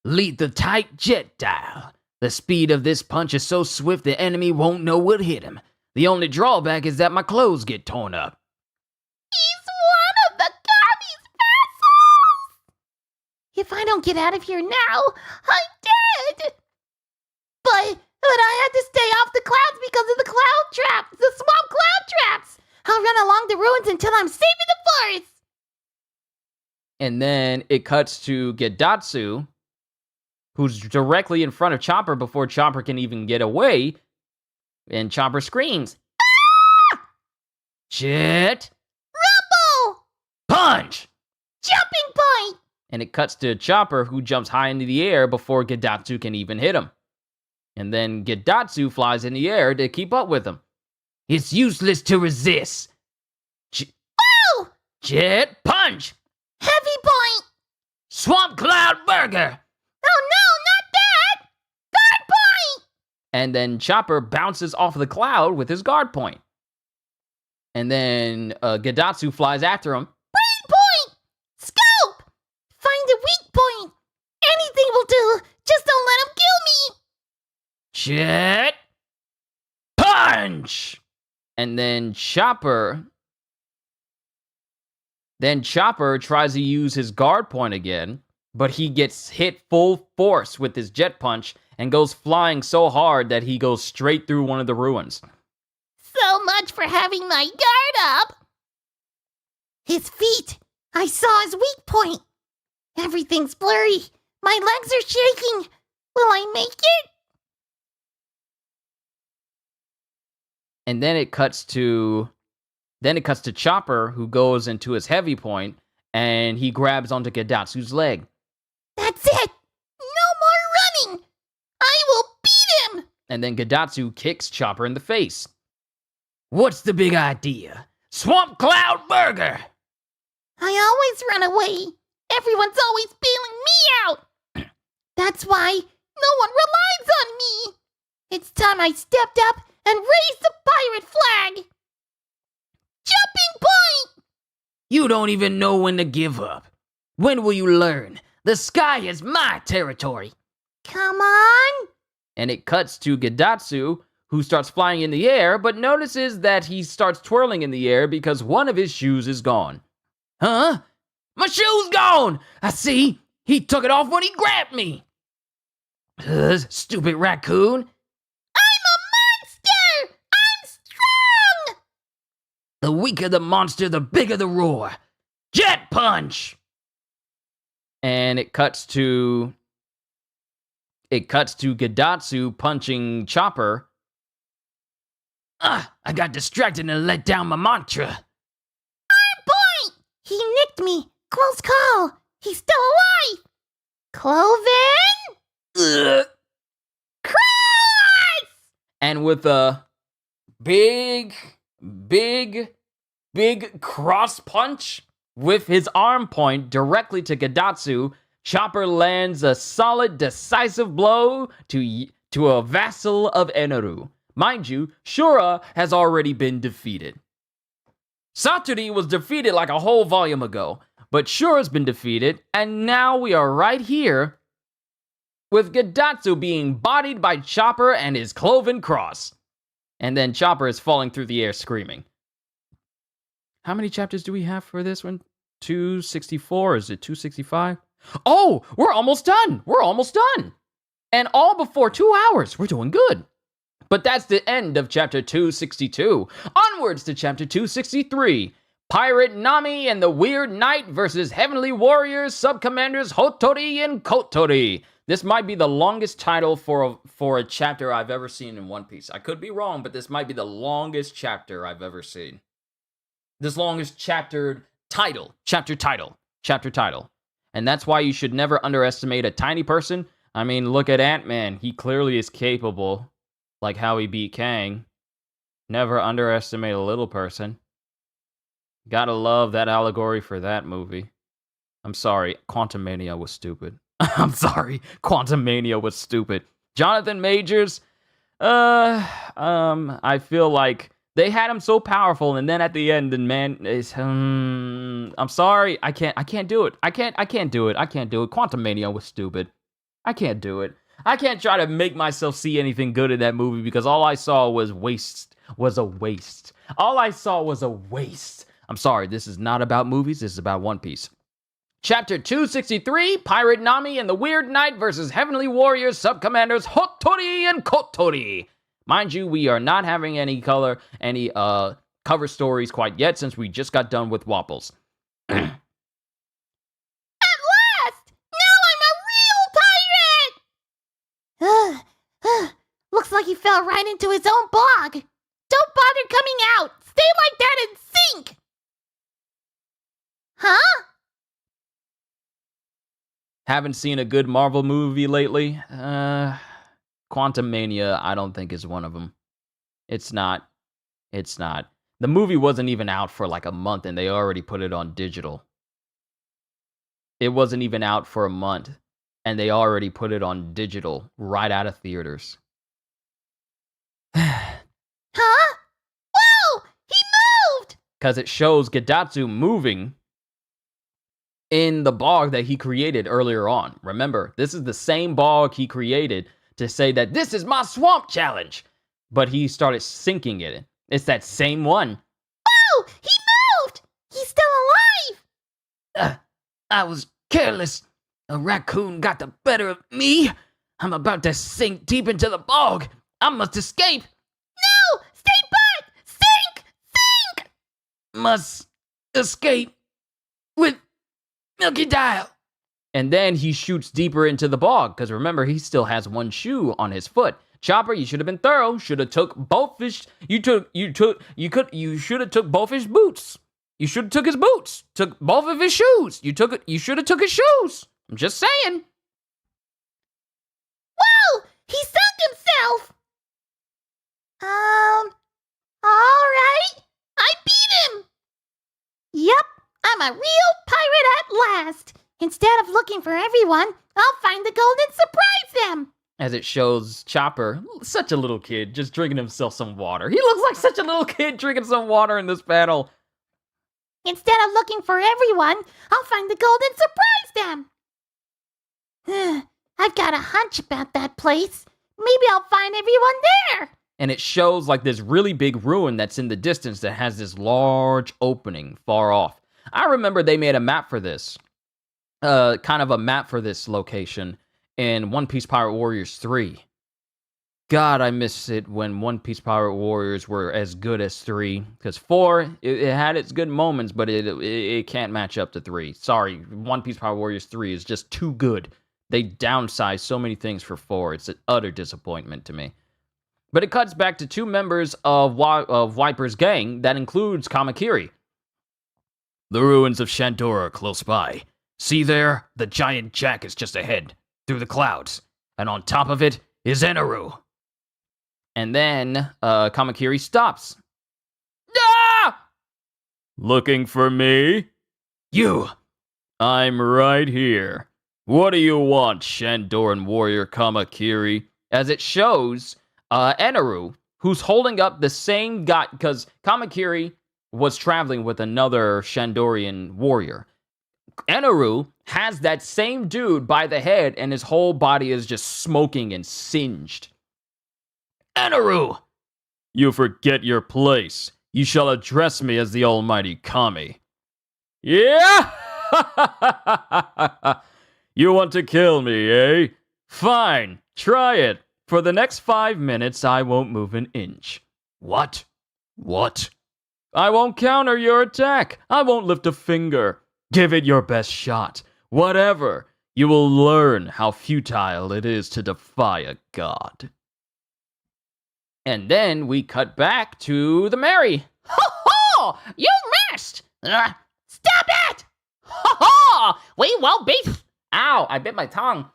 Lead the tight jet dial. The speed of this punch is so swift the enemy won't know what hit him. The only drawback is that my clothes get torn up. He's one of the Kami's vassals! If I don't get out of here now, I'm dead! But I had to stay off the clouds because of the cloud traps, the swamp cloud traps! I'll run along the ruins until I'm safe in the forest! And then it cuts to Gedatsu, who's directly in front of Chopper before Chopper can even get away. And Chopper screams, Ah! Jet Rumble! punch! Jumping point! and it cuts to Chopper, who jumps high into the air before Gedatsu can even hit him. And then Gedatsu flies in the air to keep up with him. It's useless to resist. Oh! Jet punch! Heavy point! Swamp Cloud Burger! Oh no, not that! Guard point! And then Chopper bounces off the cloud with his guard point. And then Gedatsu flies after him. Brain point! Scope! Find a weak point! Anything will do! Just don't let him kill me! Jet punch! And then Chopper tries to use his guard point again, but he gets hit full force with his jet punch and goes flying so hard that he goes straight through one of the ruins. So much for having my guard up! His feet! I saw his weak point! Everything's blurry! My legs are shaking! Will I make it? And then it cuts to Chopper, who goes into his heavy point, and he grabs onto Gedatsu's leg. That's it! No more running! I will beat him! And then Gedatsu kicks Chopper in the face. What's the big idea? Swamp Cloud Burger! I always run away. Everyone's always bailing me out. That's why no one relies on me. It's time I stepped up and raised the pirate flag. Jumping point! You don't even know when to give up. When will you learn? The sky is my territory. Come on. And it cuts to Gedatsu, who starts flying in the air, but notices that he starts twirling in the air because one of his shoes is gone. Huh? My shoe's gone! I see. He took it off when he grabbed me. Stupid raccoon. I'm a monster! I'm strong! The weaker the monster, the bigger the roar. Jet punch! And it cuts to Gedatsu punching Chopper. I got distracted and let down my mantra. Arm point! He nicked me. Close call. He's still alive. Cloven? Ugh. Cross! And with a big cross punch with his arm point directly to Gedatsu, Chopper lands a solid, decisive blow to a vassal of Eneru. Mind you, Shura has already been defeated. Satori was defeated like a whole volume ago, but Shura's been defeated, and now we are right here with Gedatsu being bodied by Chopper and his cloven cross. And then Chopper is falling through the air screaming. How many chapters do we have for this one? 264? Is it 265? Oh, we're almost done. We're almost done. And all before 2 hours. We're doing good. But that's the end of chapter 262. Onwards to chapter 263. Pirate Nami and the Weird Knight versus Heavenly Warriors Subcommanders Hotori and Kotori. This might be the longest title for a chapter I've ever seen in One Piece. I could be wrong, but this might be the longest chapter I've ever seen. This longest chapter title. And that's why you should never underestimate a tiny person. I mean, look at Ant-Man. He clearly is capable, like how he beat Kang. Never underestimate a little person. Gotta love that allegory for that movie. I'm sorry, Quantumania was stupid. I'm sorry, Quantumania was stupid. Jonathan Majors, I feel like they had him so powerful, and then at the end, the man is, I'm sorry, I can't do it. I can't do it. Quantumania was stupid. I can't do it. I can't try to make myself see anything good in that movie because all I saw was a waste. All I saw was a waste. I'm sorry, this is not about movies, this is about One Piece. Chapter 263, Pirate Nami and the Weird Knight versus Heavenly Warriors Subcommanders Hotori and Kotori. Mind you, we are not having any cover stories quite yet since we just got done with Wapples. At last! Now I'm a real pirate! Looks like he fell right into his own bog. Don't bother coming out. Stay like that and sink. Huh? Haven't seen a good Marvel movie lately. Quantumania, I don't think is one of them. It's not. The movie wasn't even out for like a month and they already put it on digital. It wasn't even out for a month and they already put it on digital right out of theaters. Huh? Whoa! He moved! Because it shows Gedatsu moving in the bog that he created earlier on. Remember, this is the same bog he created to say that this is my swamp challenge. But he started sinking in it. It's that same one. Oh, he moved! He's still alive! I was careless. A raccoon got the better of me. I'm about to sink deep into the bog. I must escape. No! Stay put! Sink! Sink! Must escape with Milky Dial. And then he shoots deeper into the bog, because remember, he still has one shoe on his foot. Chopper, you should have been thorough. Should have took both his. You should have took both his boots. You should have took his boots. Took both of his shoes. You should have took his shoes. I'm just saying. Whoa! He sunk himself! Alright. I beat him! Yep, I'm a real pirate at last. Instead of looking for everyone, I'll find the gold and surprise them. As it shows Chopper, such a little kid, just drinking himself some water. He looks like such a little kid drinking some water in this battle. Instead of looking for everyone, I'll find the gold and surprise them. I've got a hunch about that place. Maybe I'll find everyone there. And it shows like this really big ruin that's in the distance that has this large opening far off. I remember they made a map for this. Kind of a map for this location in One Piece Pirate Warriors 3. God, I miss it when One Piece Pirate Warriors were as good as 3. Because 4, it had its good moments, but it can't match up to 3. Sorry, One Piece Pirate Warriors 3 is just too good. They downsized so many things for 4. It's an utter disappointment to me. But it cuts back to 2 members of Wyper's gang that includes Kamakiri. The ruins of Shandora are close by. See there? The giant jack is just ahead, through the clouds. And on top of it is Eneru. And then, Kamakiri stops. Ah! Looking for me? You! I'm right here. What do you want, Shandoran warrior Kamakiri? As it shows, Eneru, who's holding up the same guy, because Kamakiri was traveling with another Shandorian warrior. Eneru has that same dude by the head, and his whole body is just smoking and singed. Eneru! You forget your place. You shall address me as the almighty Kami. Yeah? You want to kill me, eh? Fine, try it. For the next 5 minutes, I won't move an inch. What? What? I won't counter your attack. I won't lift a finger. Give it your best shot. Whatever. You will learn how futile it is to defy a god. And then we cut back to the Mary. Ho ho! You missed! Stop it! Ho ho! We won't be... Ow, I bit my tongue.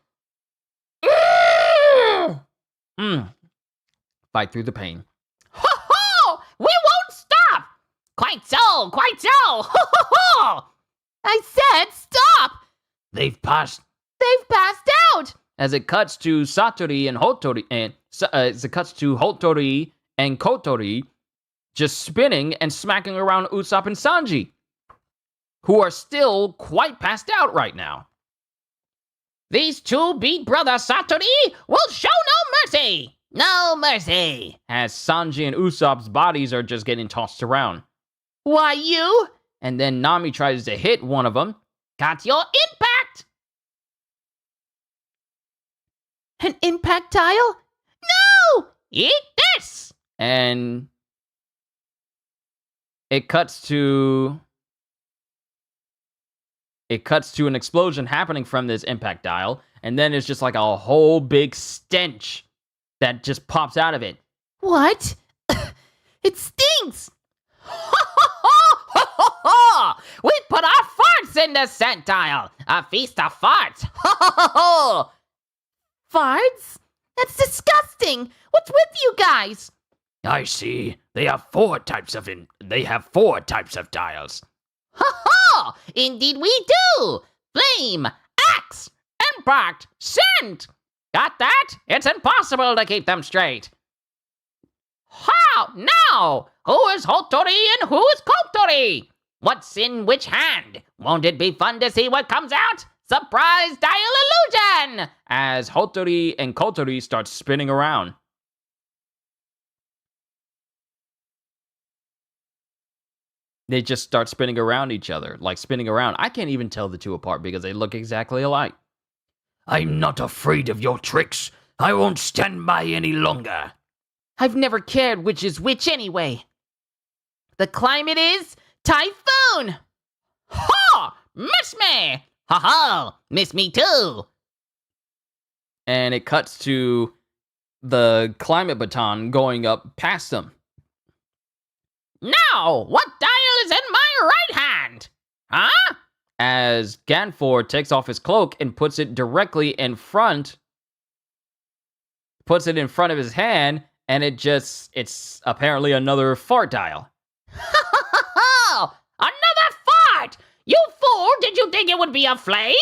Fight through the pain. Ho ho! We won't stop! Quite so, quite so! Ho ho ho! I said stop! They've passed out! As it cuts to Satori and Hotori, and as it cuts to Hotori and Kotori just spinning and smacking around Usopp and Sanji, who are still quite passed out right now. These two beat brother Satori will show no mercy! No mercy. As Sanji and Usopp's bodies are just getting tossed around. Why, you? And then Nami tries to hit one of them. Got your impact! An impact tile? No! Eat this! And it cuts to an explosion happening from this impact dial, and then it's just like a whole big stench that just pops out of it. What? It stinks! We put our farts in the scent tile! A feast of farts! Farts? That's disgusting! What's with you guys? I see. They have four types of tiles. Ha! Indeed we do! Flame, axe, impact, scent! Got that? It's impossible to keep them straight. How now? Who is Hotori and who is Kotori? What's in which hand? Won't it be fun to see what comes out? Surprise dial illusion! As Hotori and Kotori start spinning around. They just start spinning around each other, like spinning around. I can't even tell the two apart because they look exactly alike. I'm not afraid of your tricks. I won't stand by any longer. I've never cared which is which anyway. The climate is typhoon! Ha! Miss me! Ha ha! Miss me too! And it cuts to the climate baton going up past them. Now, what dial is in my right hand? Huh? As Ganfor takes off his cloak and puts it directly in front. Puts it in front of his hand, and it's apparently another fart dial. Another fart! You fool! Did you think it would be a flame?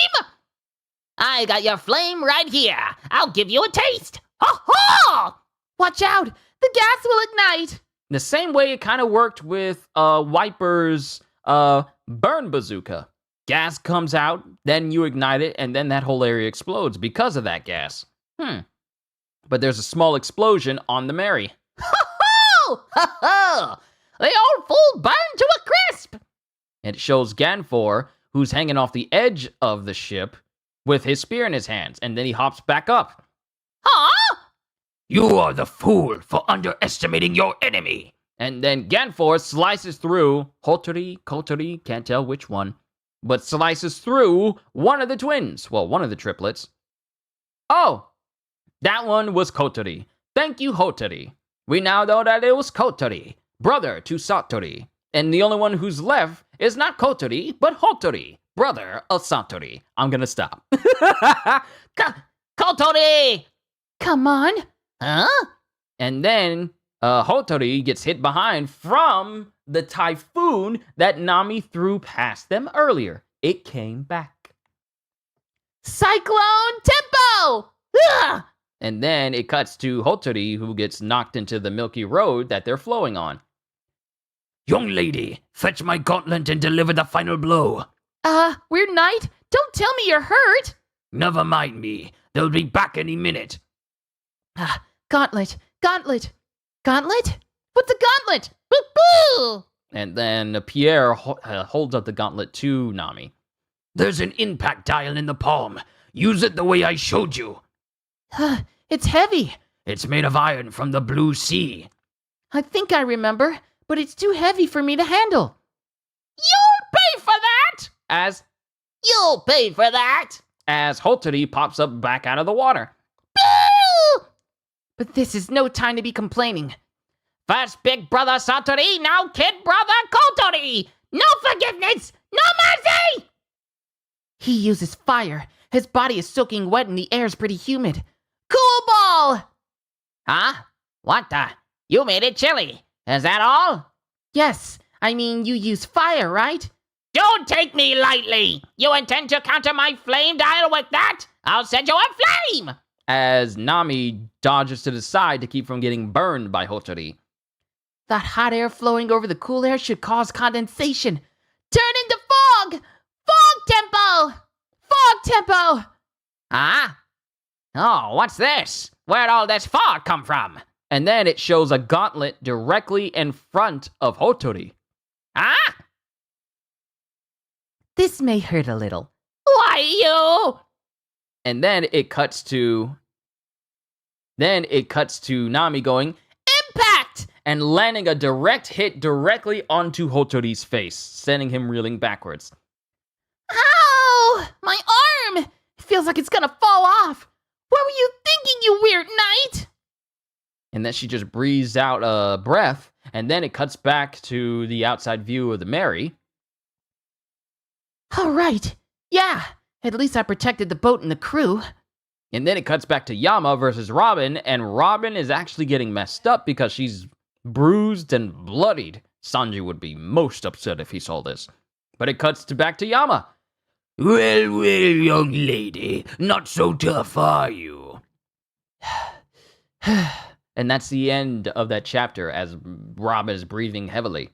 I got your flame right here. I'll give you a taste. Ha ha! Watch out! The gas will ignite! The same way it kind of worked with Wyper's burn bazooka. Gas comes out, then you ignite it, and then that whole area explodes because of that gas. But there's a small explosion on the Mary. Ha ha! The old fool burned to a crisp! And it shows Ganfor, who's hanging off the edge of the ship with his spear in his hands, and then he hops back up. Huh? You are the fool for underestimating your enemy. And then Ganfor slices through Hotori, Kotori, can't tell which one, but slices through one of the twins. Well, one of the triplets. Oh, that one was Kotori. Thank you, Hotori. We now know that it was Kotori, brother to Satori. And the only one who's left is not Kotori, but Hotori, brother of Satori. I'm gonna stop. Kotori! Come on! Huh? And then Hotori gets hit behind from the typhoon that Nami threw past them earlier. It came back. Cyclone tempo! Ugh! And then it cuts to Hotori, who gets knocked into the milky road that they're flowing on. Young lady, fetch my gauntlet and deliver the final blow. Weird Knight, don't tell me you're hurt! Never mind me. They'll be back any minute. Gauntlet! Gauntlet! What's a gauntlet? Boo-boo! And then Pierre holds up the gauntlet to Nami. There's an impact dial in the palm. Use it the way I showed you. It's heavy. It's made of iron from the blue sea. I think I remember, but it's too heavy for me to handle. You'll pay for that! You'll pay for that! As Hotori pops up back out of the water. Boo! But this is no time to be complaining. First big brother Satori, now kid brother Kotori! No forgiveness! No mercy! He uses fire. His body is soaking wet and the air's pretty humid. Cool ball! Huh? What the? You made it chilly. Is that all? Yes, I mean you use fire, right? Don't take me lightly! You intend to counter my flame dial with that? I'll send you a flame! As Nami dodges to the side to keep from getting burned by Hotori. That hot air flowing over the cool air should cause condensation. Turn into fog! Fog tempo! Fog tempo! Ah? Oh, what's this? Where'd all this fog come from? And then it shows a gauntlet directly in front of Hotori. Ah? This may hurt a little. Why you? And then it cuts to Nami going, "Impact!" and landing a direct hit directly onto Hotori's face, sending him reeling backwards. Ow! My arm! It feels like it's gonna fall off. What were you thinking, you weird knight? And then she just breathes out a breath, and then it cuts back to the outside view of the Mary. All right. Yeah. At least I protected the boat and the crew. And then it cuts back to Yama versus Robin, and Robin is actually getting messed up because she's bruised and bloodied. Sanji would be most upset if he saw this. But it cuts back to Yama. Well, young lady, not so tough, are you? And that's the end of that chapter as Robin is breathing heavily.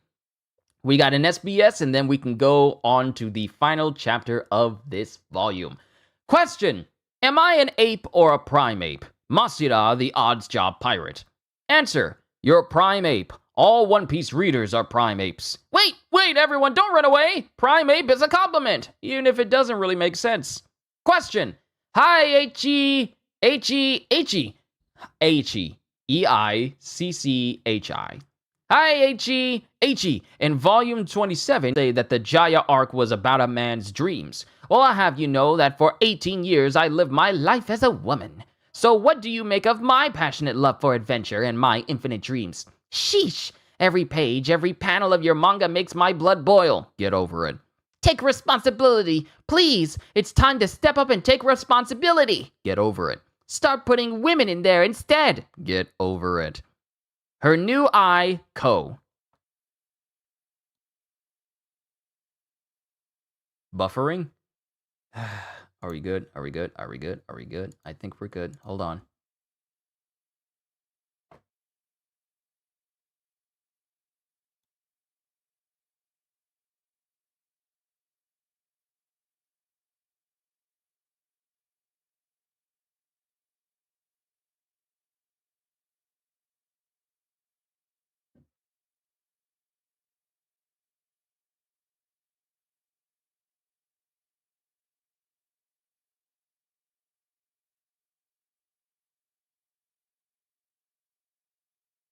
We got an SBS, and then we can go on to the final chapter of this volume. Question: am I an ape or a prime ape? Masira, the odds job pirate. Answer: you're a prime ape. All One Piece readers are prime apes. Wait, everyone, don't run away! Prime ape is a compliment, even if it doesn't really make sense. Question: hi, H-E-I-C-C-H-I. Hi, H-E. In volume 27, say that the Jaya arc was about a man's dreams. Well, I have you know that for 18 years I lived my life as a woman. So what do you make of my passionate love for adventure and my infinite dreams? Sheesh! Every page, every panel of your manga makes my blood boil. Get over it. Take responsibility. Please, it's time to step up and take responsibility. Get over it. Start putting women in there instead. Get over it. Her new eye, Ko. Buffering? Are we good? Are we good? Are we good? Are we good? I think we're good. Hold on.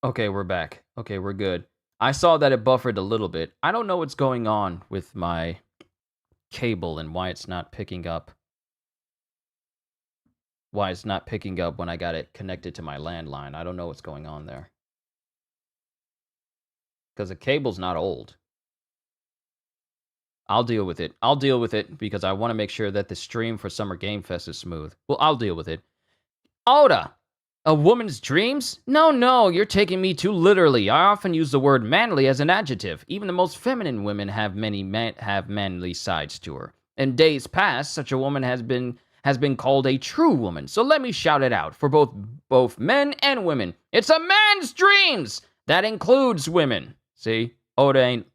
Okay, we're back. Okay, we're good. I saw that it buffered a little bit. I don't know what's going on with my cable and why it's not picking up. Why it's not picking up when I got it connected to my landline. I don't know what's going on there. Because the cable's not old. I'll deal with it. I'll deal with it because I want to make sure that the stream for Summer Game Fest is smooth. Well, I'll deal with it. Oda! A woman's dreams? No, you're taking me too literally. I often use the word manly as an adjective. Even the most feminine women have manly sides to her. In days past, such a woman has been called a true woman. So let me shout it out for both men and women. It's a man's dreams! That includes women. See? Oda ain't...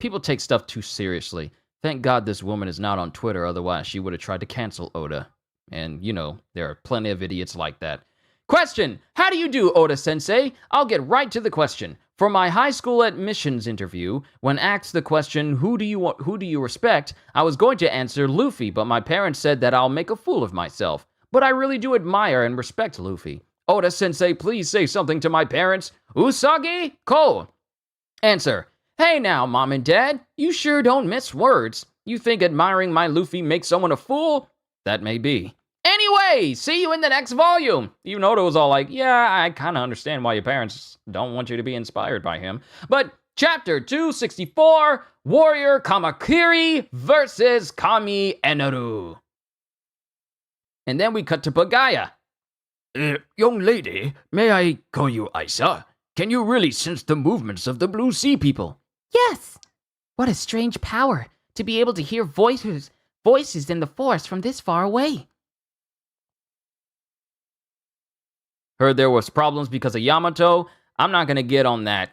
People take stuff too seriously. Thank God this woman is not on Twitter, otherwise she would have tried to cancel Oda. And, you know, there are plenty of idiots like that. Question: how do you do, Oda-sensei? I'll get right to the question. For my high school admissions interview, when asked the question, who do you respect, I was going to answer Luffy, but my parents said that I'll make a fool of myself. But I really do admire and respect Luffy. Oda-sensei, please say something to my parents. Usagi? Ko. Answer: hey now, Mom and Dad, you sure don't miss words. You think admiring my Luffy makes someone a fool? That may be. Anyway, see you in the next volume. Even Oda was all like, yeah, I kind of understand why your parents don't want you to be inspired by him. But chapter 264, Warrior Kamakiri versus Kami Eneru. And then we cut to Pagaya. Young lady, may I call you Isa? Can you really sense the movements of the Blue Sea people? Yes. What a strange power to be able to hear voices in the forest from this far away. Heard there was problems because of Yamato. I'm not going to get on that.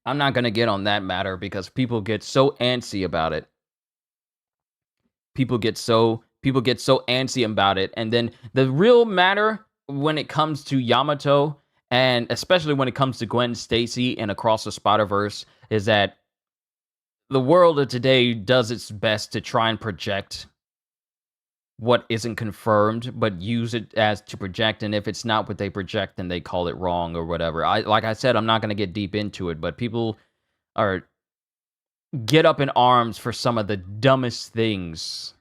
I'm not going to get on that matter because people get so antsy about it. people get so antsy about it. And then the real matter when it comes to Yamato, and especially when it comes to Gwen Stacy and Across the Spider-Verse, is that the world of today does its best to try and project what isn't confirmed, but use it as to project. And if it's not what they project, then they call it wrong or whatever. Like I said, I'm not going to get deep into it, but people get up in arms for some of the dumbest things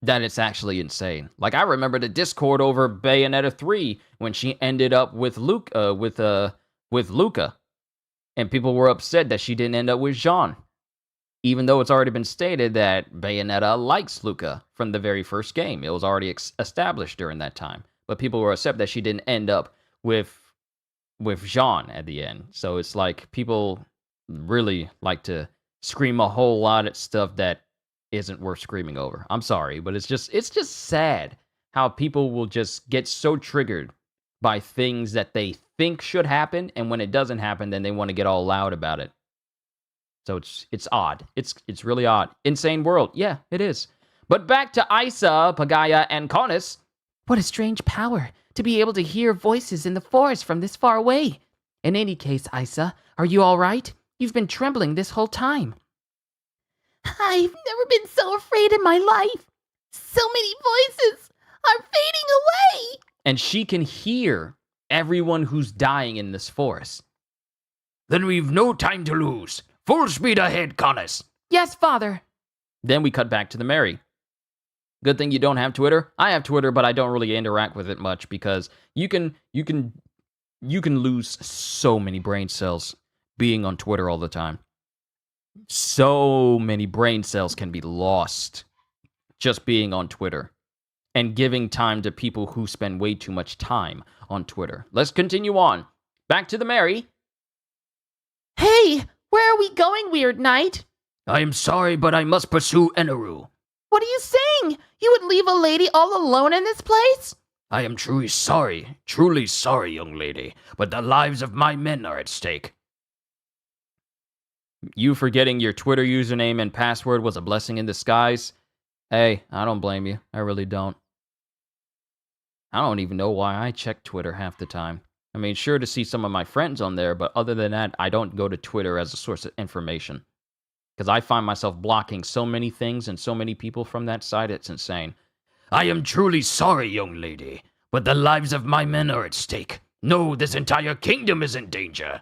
that it's actually insane. Like, I remember the Discord over Bayonetta 3 when she ended up with Luca, and people were upset that she didn't end up with Jean, even though it's already been stated that Bayonetta likes Luca from the very first game. It was already established during that time, but people were upset that she didn't end up with Jean at the end. So it's like people really like to scream a whole lot at stuff that isn't worth screaming over. I'm sorry, but it's just sad how people will just get so triggered by things that they think should happen, and when it doesn't happen, then they want to get all loud about it. So it's odd. It's really odd. Insane world. Yeah, it is. But back to Isa, Pagaya, and Conus. What a strange power to be able to hear voices in the forest from this far away. In any case, Isa, are you all right? You've been trembling this whole time. I've never been so afraid in my life. So many voices are fading away. And she can hear everyone who's dying in this forest. Then we've no time to lose. Full speed ahead, Conus. Yes, Father. Then we cut back to the Mary. Good thing you don't have Twitter. I have Twitter, but I don't really interact with it much because you can lose so many brain cells being on Twitter all the time. So many brain cells can be lost just being on Twitter and giving time to people who spend way too much time on Twitter. Let's continue on. Back to the Mary. Hey, where are we going, Weird Knight? I am sorry, but I must pursue Eneru. What are you saying? You would leave a lady all alone in this place? I am truly sorry, young lady, but the lives of my men are at stake. You forgetting your Twitter username and password was a blessing in disguise? Hey, I don't blame you. I really don't. I don't even know why I check Twitter half the time. I mean, sure to see some of my friends on there, but other than that, I don't go to Twitter as a source of information. Because I find myself blocking so many things and so many people from that site, it's insane. I am truly sorry, young lady, but the lives of my men are at stake. No, this entire kingdom is in danger.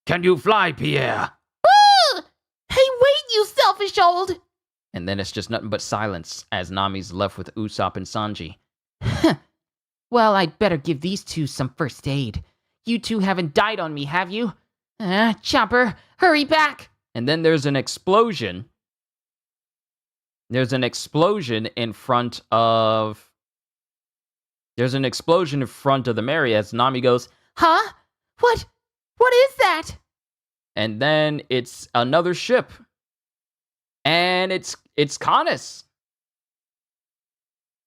Can you fly, Pierre? Ooh! Hey, wait, you selfish old... And then it's just nothing but silence as Nami's left with Usopp and Sanji. Well, I'd better give these two some first aid. You two haven't died on me, have you? Chopper, hurry back! And then there's an explosion. There's an explosion in front of the Mary as Nami goes, Huh? What is that? and then it's another ship. And it's Conus.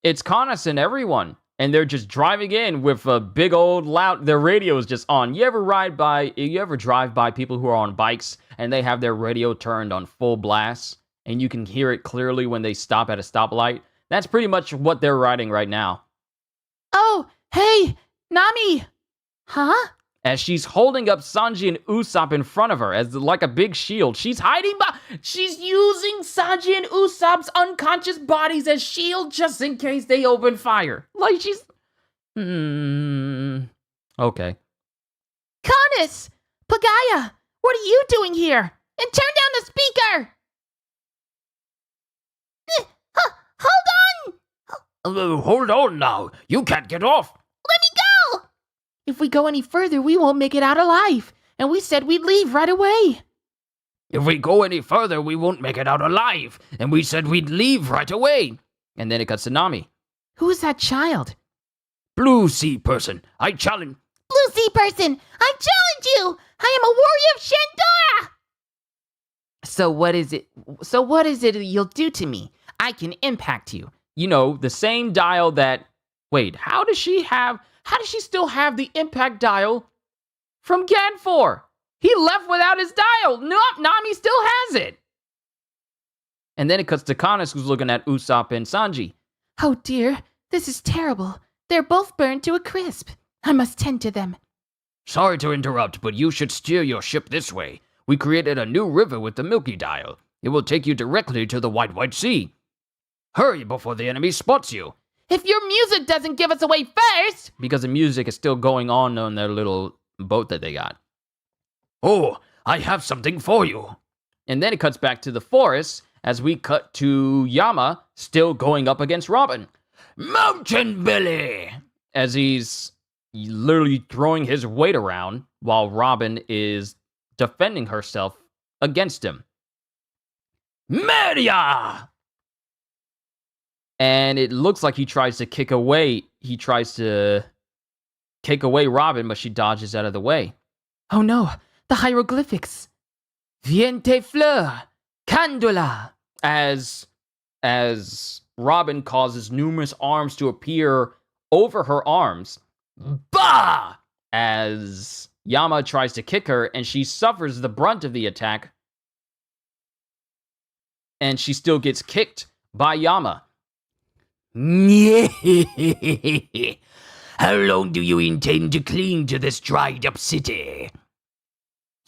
It's Conus and everyone. And they're just driving in with a big old loud, their radio is just on. You ever drive by people who are on bikes and they have their radio turned on full blast and you can hear it clearly when they stop at a stoplight? That's pretty much what they're riding right now. Oh, hey, Nami. Huh? As she's holding up Sanji and Usopp in front of her as like a big shield. She's using Sanji and Usopp's unconscious bodies as shield just in case they open fire. Like she's... Okay. Conus! Pagaya! What are you doing here? And turn down the speaker! Hold on! Hold on now. You can't get off. Let me go! If we go any further, we won't make it out alive. And we said we'd leave right away. If we go any further, we won't make it out alive. And we said we'd leave right away. And then it cuts to Nami. Who is that child? Blue Sea Person, I challenge... Blue Sea Person, I challenge you! I am a warrior of Shandora! So what is it you'll do to me? I can impact you. You know, the same dial that... Wait, how does she still have the impact dial from Ganfor? He left without his dial. No, Nami still has it. And then it cuts to Kanes, who's looking at Usopp and Sanji. Oh dear, this is terrible. They're both burned to a crisp. I must tend to them. Sorry to interrupt, but you should steer your ship this way. We created a new river with the Milky Dial. It will take you directly to the White Sea. Hurry before the enemy spots you. If your music doesn't give us away first! Because the music is still going on their little boat that they got. Oh, I have something for you. And then it cuts back to the forest as we cut to Yama still going up against Robin. Mountain Billy! As he's literally throwing his weight around while Robin is defending herself against him. Media! And it looks like he tries to kick away. He tries to kick away Robin, but she dodges out of the way. Oh no, the hieroglyphics. Viente fleur, candula. As Robin causes numerous arms to appear over her arms. Bah! As Yama tries to kick her, and she suffers the brunt of the attack. And she still gets kicked by Yama. How long do you intend to cling to this dried up city?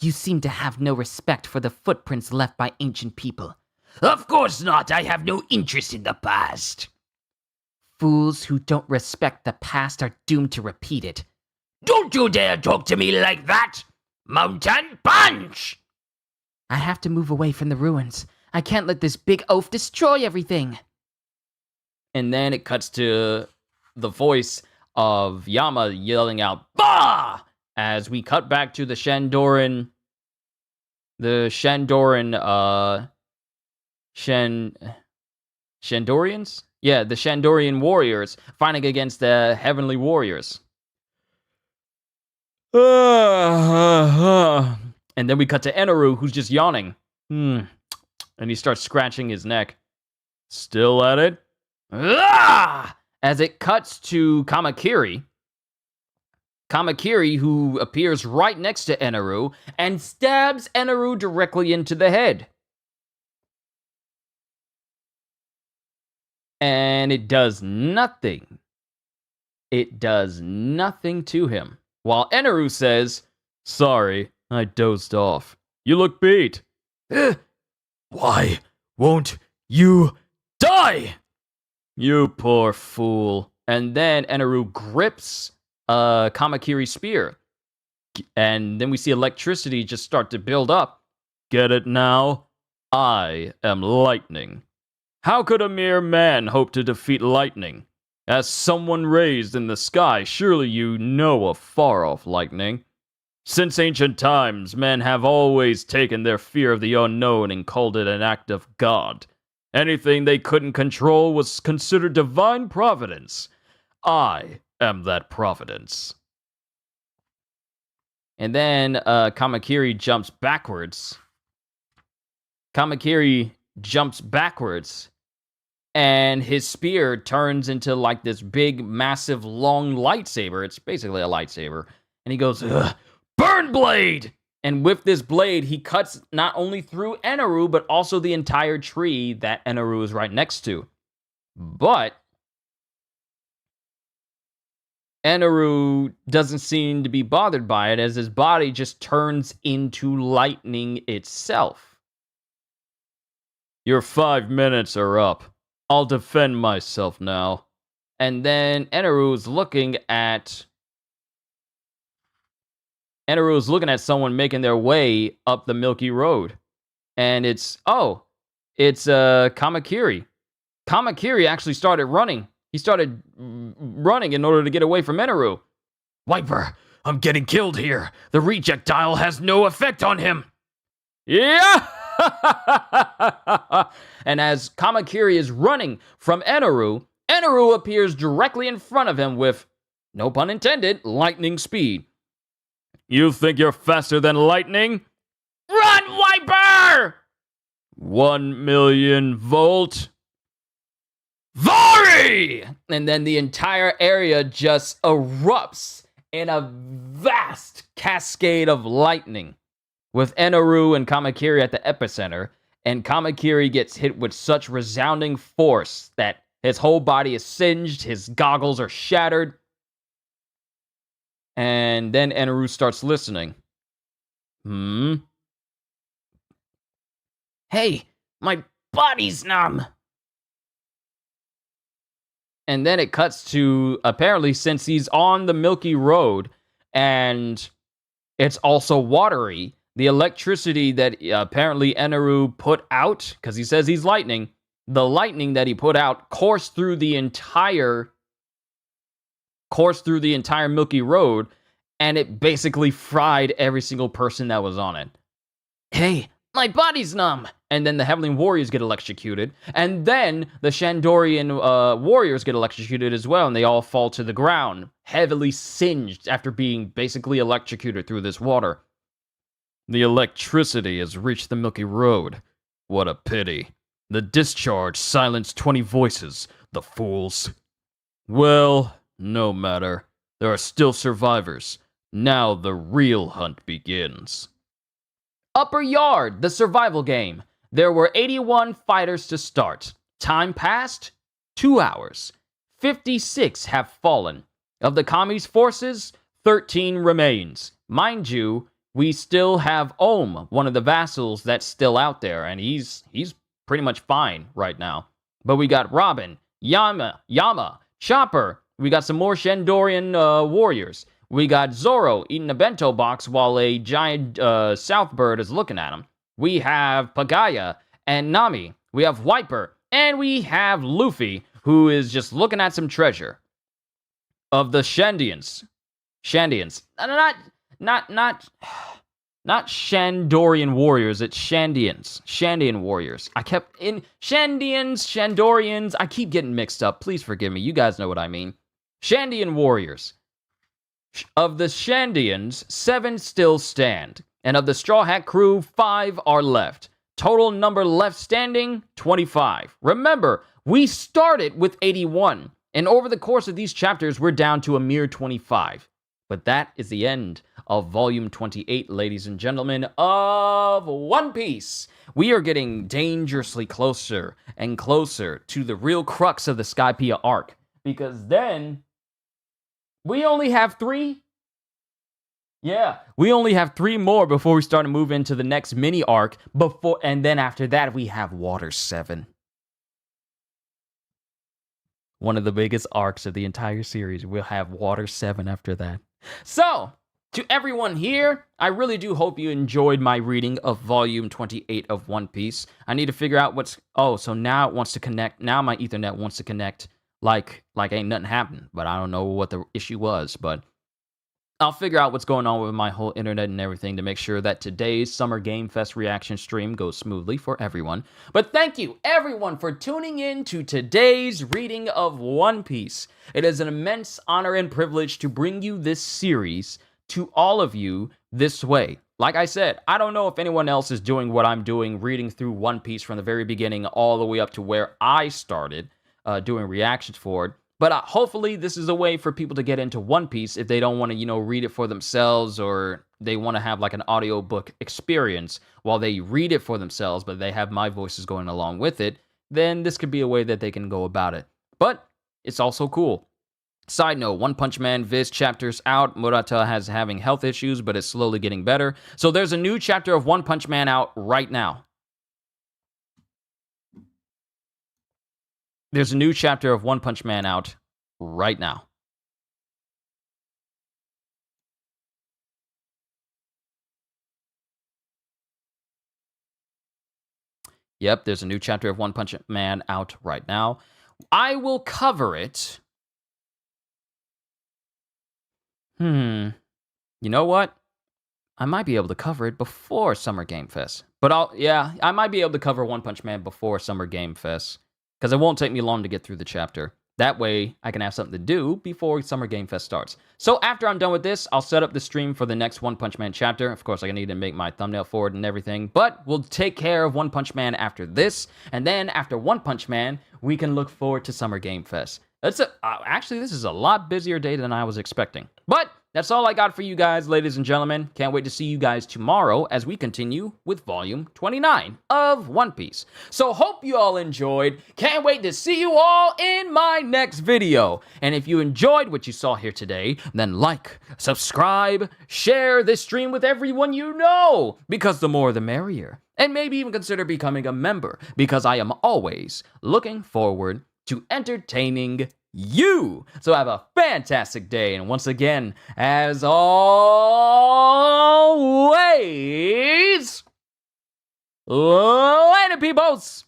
You seem to have no respect for the footprints left by ancient people. Of course not. I have no interest in the past. Fools who don't respect the past are doomed to repeat it. Don't you dare talk to me like that! Mountain Punch! I have to move away from the ruins. I can't let this big oaf destroy everything. And then it cuts to the voice of Yama yelling out, "Bah!" As we cut back to the Shandorians? Yeah, the Shandorian warriors fighting against the Heavenly Warriors. And then we cut to Eneru, who's just yawning. And he starts scratching his neck. Still at it? As it cuts to Kamakiri. Kamakiri, who appears right next to Eneru, and stabs Eneru directly into the head. And it does nothing. It does nothing to him. While Eneru says, "Sorry, I dozed off. You look beat." Why won't you die? You poor fool. And then Eneru grips Kamakiri's spear. And then we see electricity just start to build up. Get it now? I am lightning. How could a mere man hope to defeat lightning? As someone raised in the sky, surely you know of far-off lightning. Since ancient times, men have always taken their fear of the unknown and called it an act of God. Anything they couldn't control was considered divine providence. I am that providence. And then Kamakiri jumps backwards. And his spear turns into like this big, massive, long lightsaber. It's basically a lightsaber. And he goes, "Ugh, burn blade!" And with this blade, he cuts not only through Eneru, but also the entire tree that Eneru is right next to. But Eneru doesn't seem to be bothered by it, as his body just turns into lightning itself. Your 5 minutes are up. I'll defend myself now. And then Eneru is looking at someone making their way up the Milky Road. And it's Kamakiri. Kamakiri actually started running. He started running in order to get away from Eneru. Wyper, I'm getting killed here. The reject dial has no effect on him. Yeah! And as Kamakiri is running from Eneru, Eneru appears directly in front of him with, no pun intended, lightning speed. You think you're faster than lightning? Run, Wyper! 1 million volt. Vari! And then the entire area just erupts in a vast cascade of lightning, with Eneru and Kamakiri at the epicenter. and Kamakiri gets hit with such resounding force that his whole body is singed, his goggles are shattered, and then Eneru starts listening. Hey, my body's numb. And then it cuts to, apparently, since he's on the Milky Road, and it's also watery, the electricity that apparently Eneru put out, because he says he's lightning, the lightning that he put out coursed through the entire Milky Road, and it basically fried every single person that was on it. Hey, my body's numb. And then the Heavenly Warriors get electrocuted. And then the Shandorian warriors get electrocuted as well. And they all fall to the ground, heavily singed after being basically electrocuted through this water. The electricity has reached the Milky Road. What a pity. The discharge silenced 20 voices, the fools. Well, no matter. There are still survivors. Now the real hunt begins. Upper Yard, the survival game. There were 81 fighters to start. Time passed 2 hours. 56 have fallen. Of the Kami's forces, 13 remains. Mind you, we still have Ohm, one of the vassals that's still out there, and he's pretty much fine right now. But we got Robin, Yama, Chopper. We got some more Shandorian warriors. We got Zoro eating a bento box while a giant south bird is looking at him. We have Pagaya and Nami. We have Wyper. And we have Luffy, who is just looking at some treasure. Of the Shandians. Not Shandorian warriors, it's Shandians. Shandian warriors. I keep getting mixed up. Please forgive me. You guys know what I mean. Shandian warriors. Of the Shandians, 7 still stand. And of the Straw Hat crew, 5 are left. Total number left standing, 25. Remember, we started with 81. And over the course of these chapters, we're down to a mere 25. But that is the end of Volume 28, ladies and gentlemen, of One Piece. We are getting dangerously closer and closer to the real crux of the Skypiea arc. Because then, we only have 3. Yeah, we only have 3 more before we start to move into the next mini arc. And then after that, we have Water 7. One of the biggest arcs of the entire series. We'll have Water 7 after that. So, to everyone here, I really do hope you enjoyed my reading of Volume 28 of One Piece. I need to figure out what's... Oh, so now it wants to connect. Now my Ethernet wants to connect like ain't nothing happened. But I don't know what the issue was. But I'll figure out what's going on with my whole internet and everything to make sure that today's Summer Game Fest reaction stream goes smoothly for everyone. But thank you, everyone, for tuning in to today's reading of One Piece. It is an immense honor and privilege to bring you this series to all of you this way. Like I said, I don't know if anyone else is doing what I'm doing, reading through One Piece from the very beginning all the way up to where I started doing reactions for it. But hopefully this is a way for people to get into One Piece if they don't want to, read it for themselves, or they want to have like an audiobook experience while they read it for themselves, but they have my voices going along with it. Then this could be a way that they can go about it. But it's also cool. Side note, One Punch Man Viz chapter's out. Murata has having health issues, but it's slowly getting better. So there's a new chapter of One Punch Man out right now. There's a new chapter of One Punch Man out right now. Yep, there's a new chapter of One Punch Man out right now. I will cover it. You know what? I might be able to cover it before Summer Game Fest. But I might be able to cover One Punch Man before Summer Game Fest. Because it won't take me long to get through the chapter. That way, I can have something to do before Summer Game Fest starts. So after I'm done with this, I'll set up the stream for the next One Punch Man chapter. Of course, I need to make my thumbnail for it and everything. But we'll take care of One Punch Man after this. And then after One Punch Man, we can look forward to Summer Game Fest. Actually, this is a lot busier day than I was expecting. But that's all I got for you guys, ladies and gentlemen. Can't wait to see you guys tomorrow as we continue with volume 29 of One Piece. So hope you all enjoyed. Can't wait to see you all in my next video. And if you enjoyed what you saw here today, then like, subscribe, share this stream with everyone you know, because the more the merrier. And maybe even consider becoming a member, because I am always looking forward to entertaining you. So have a fantastic day. And once again, as always, later, peoples.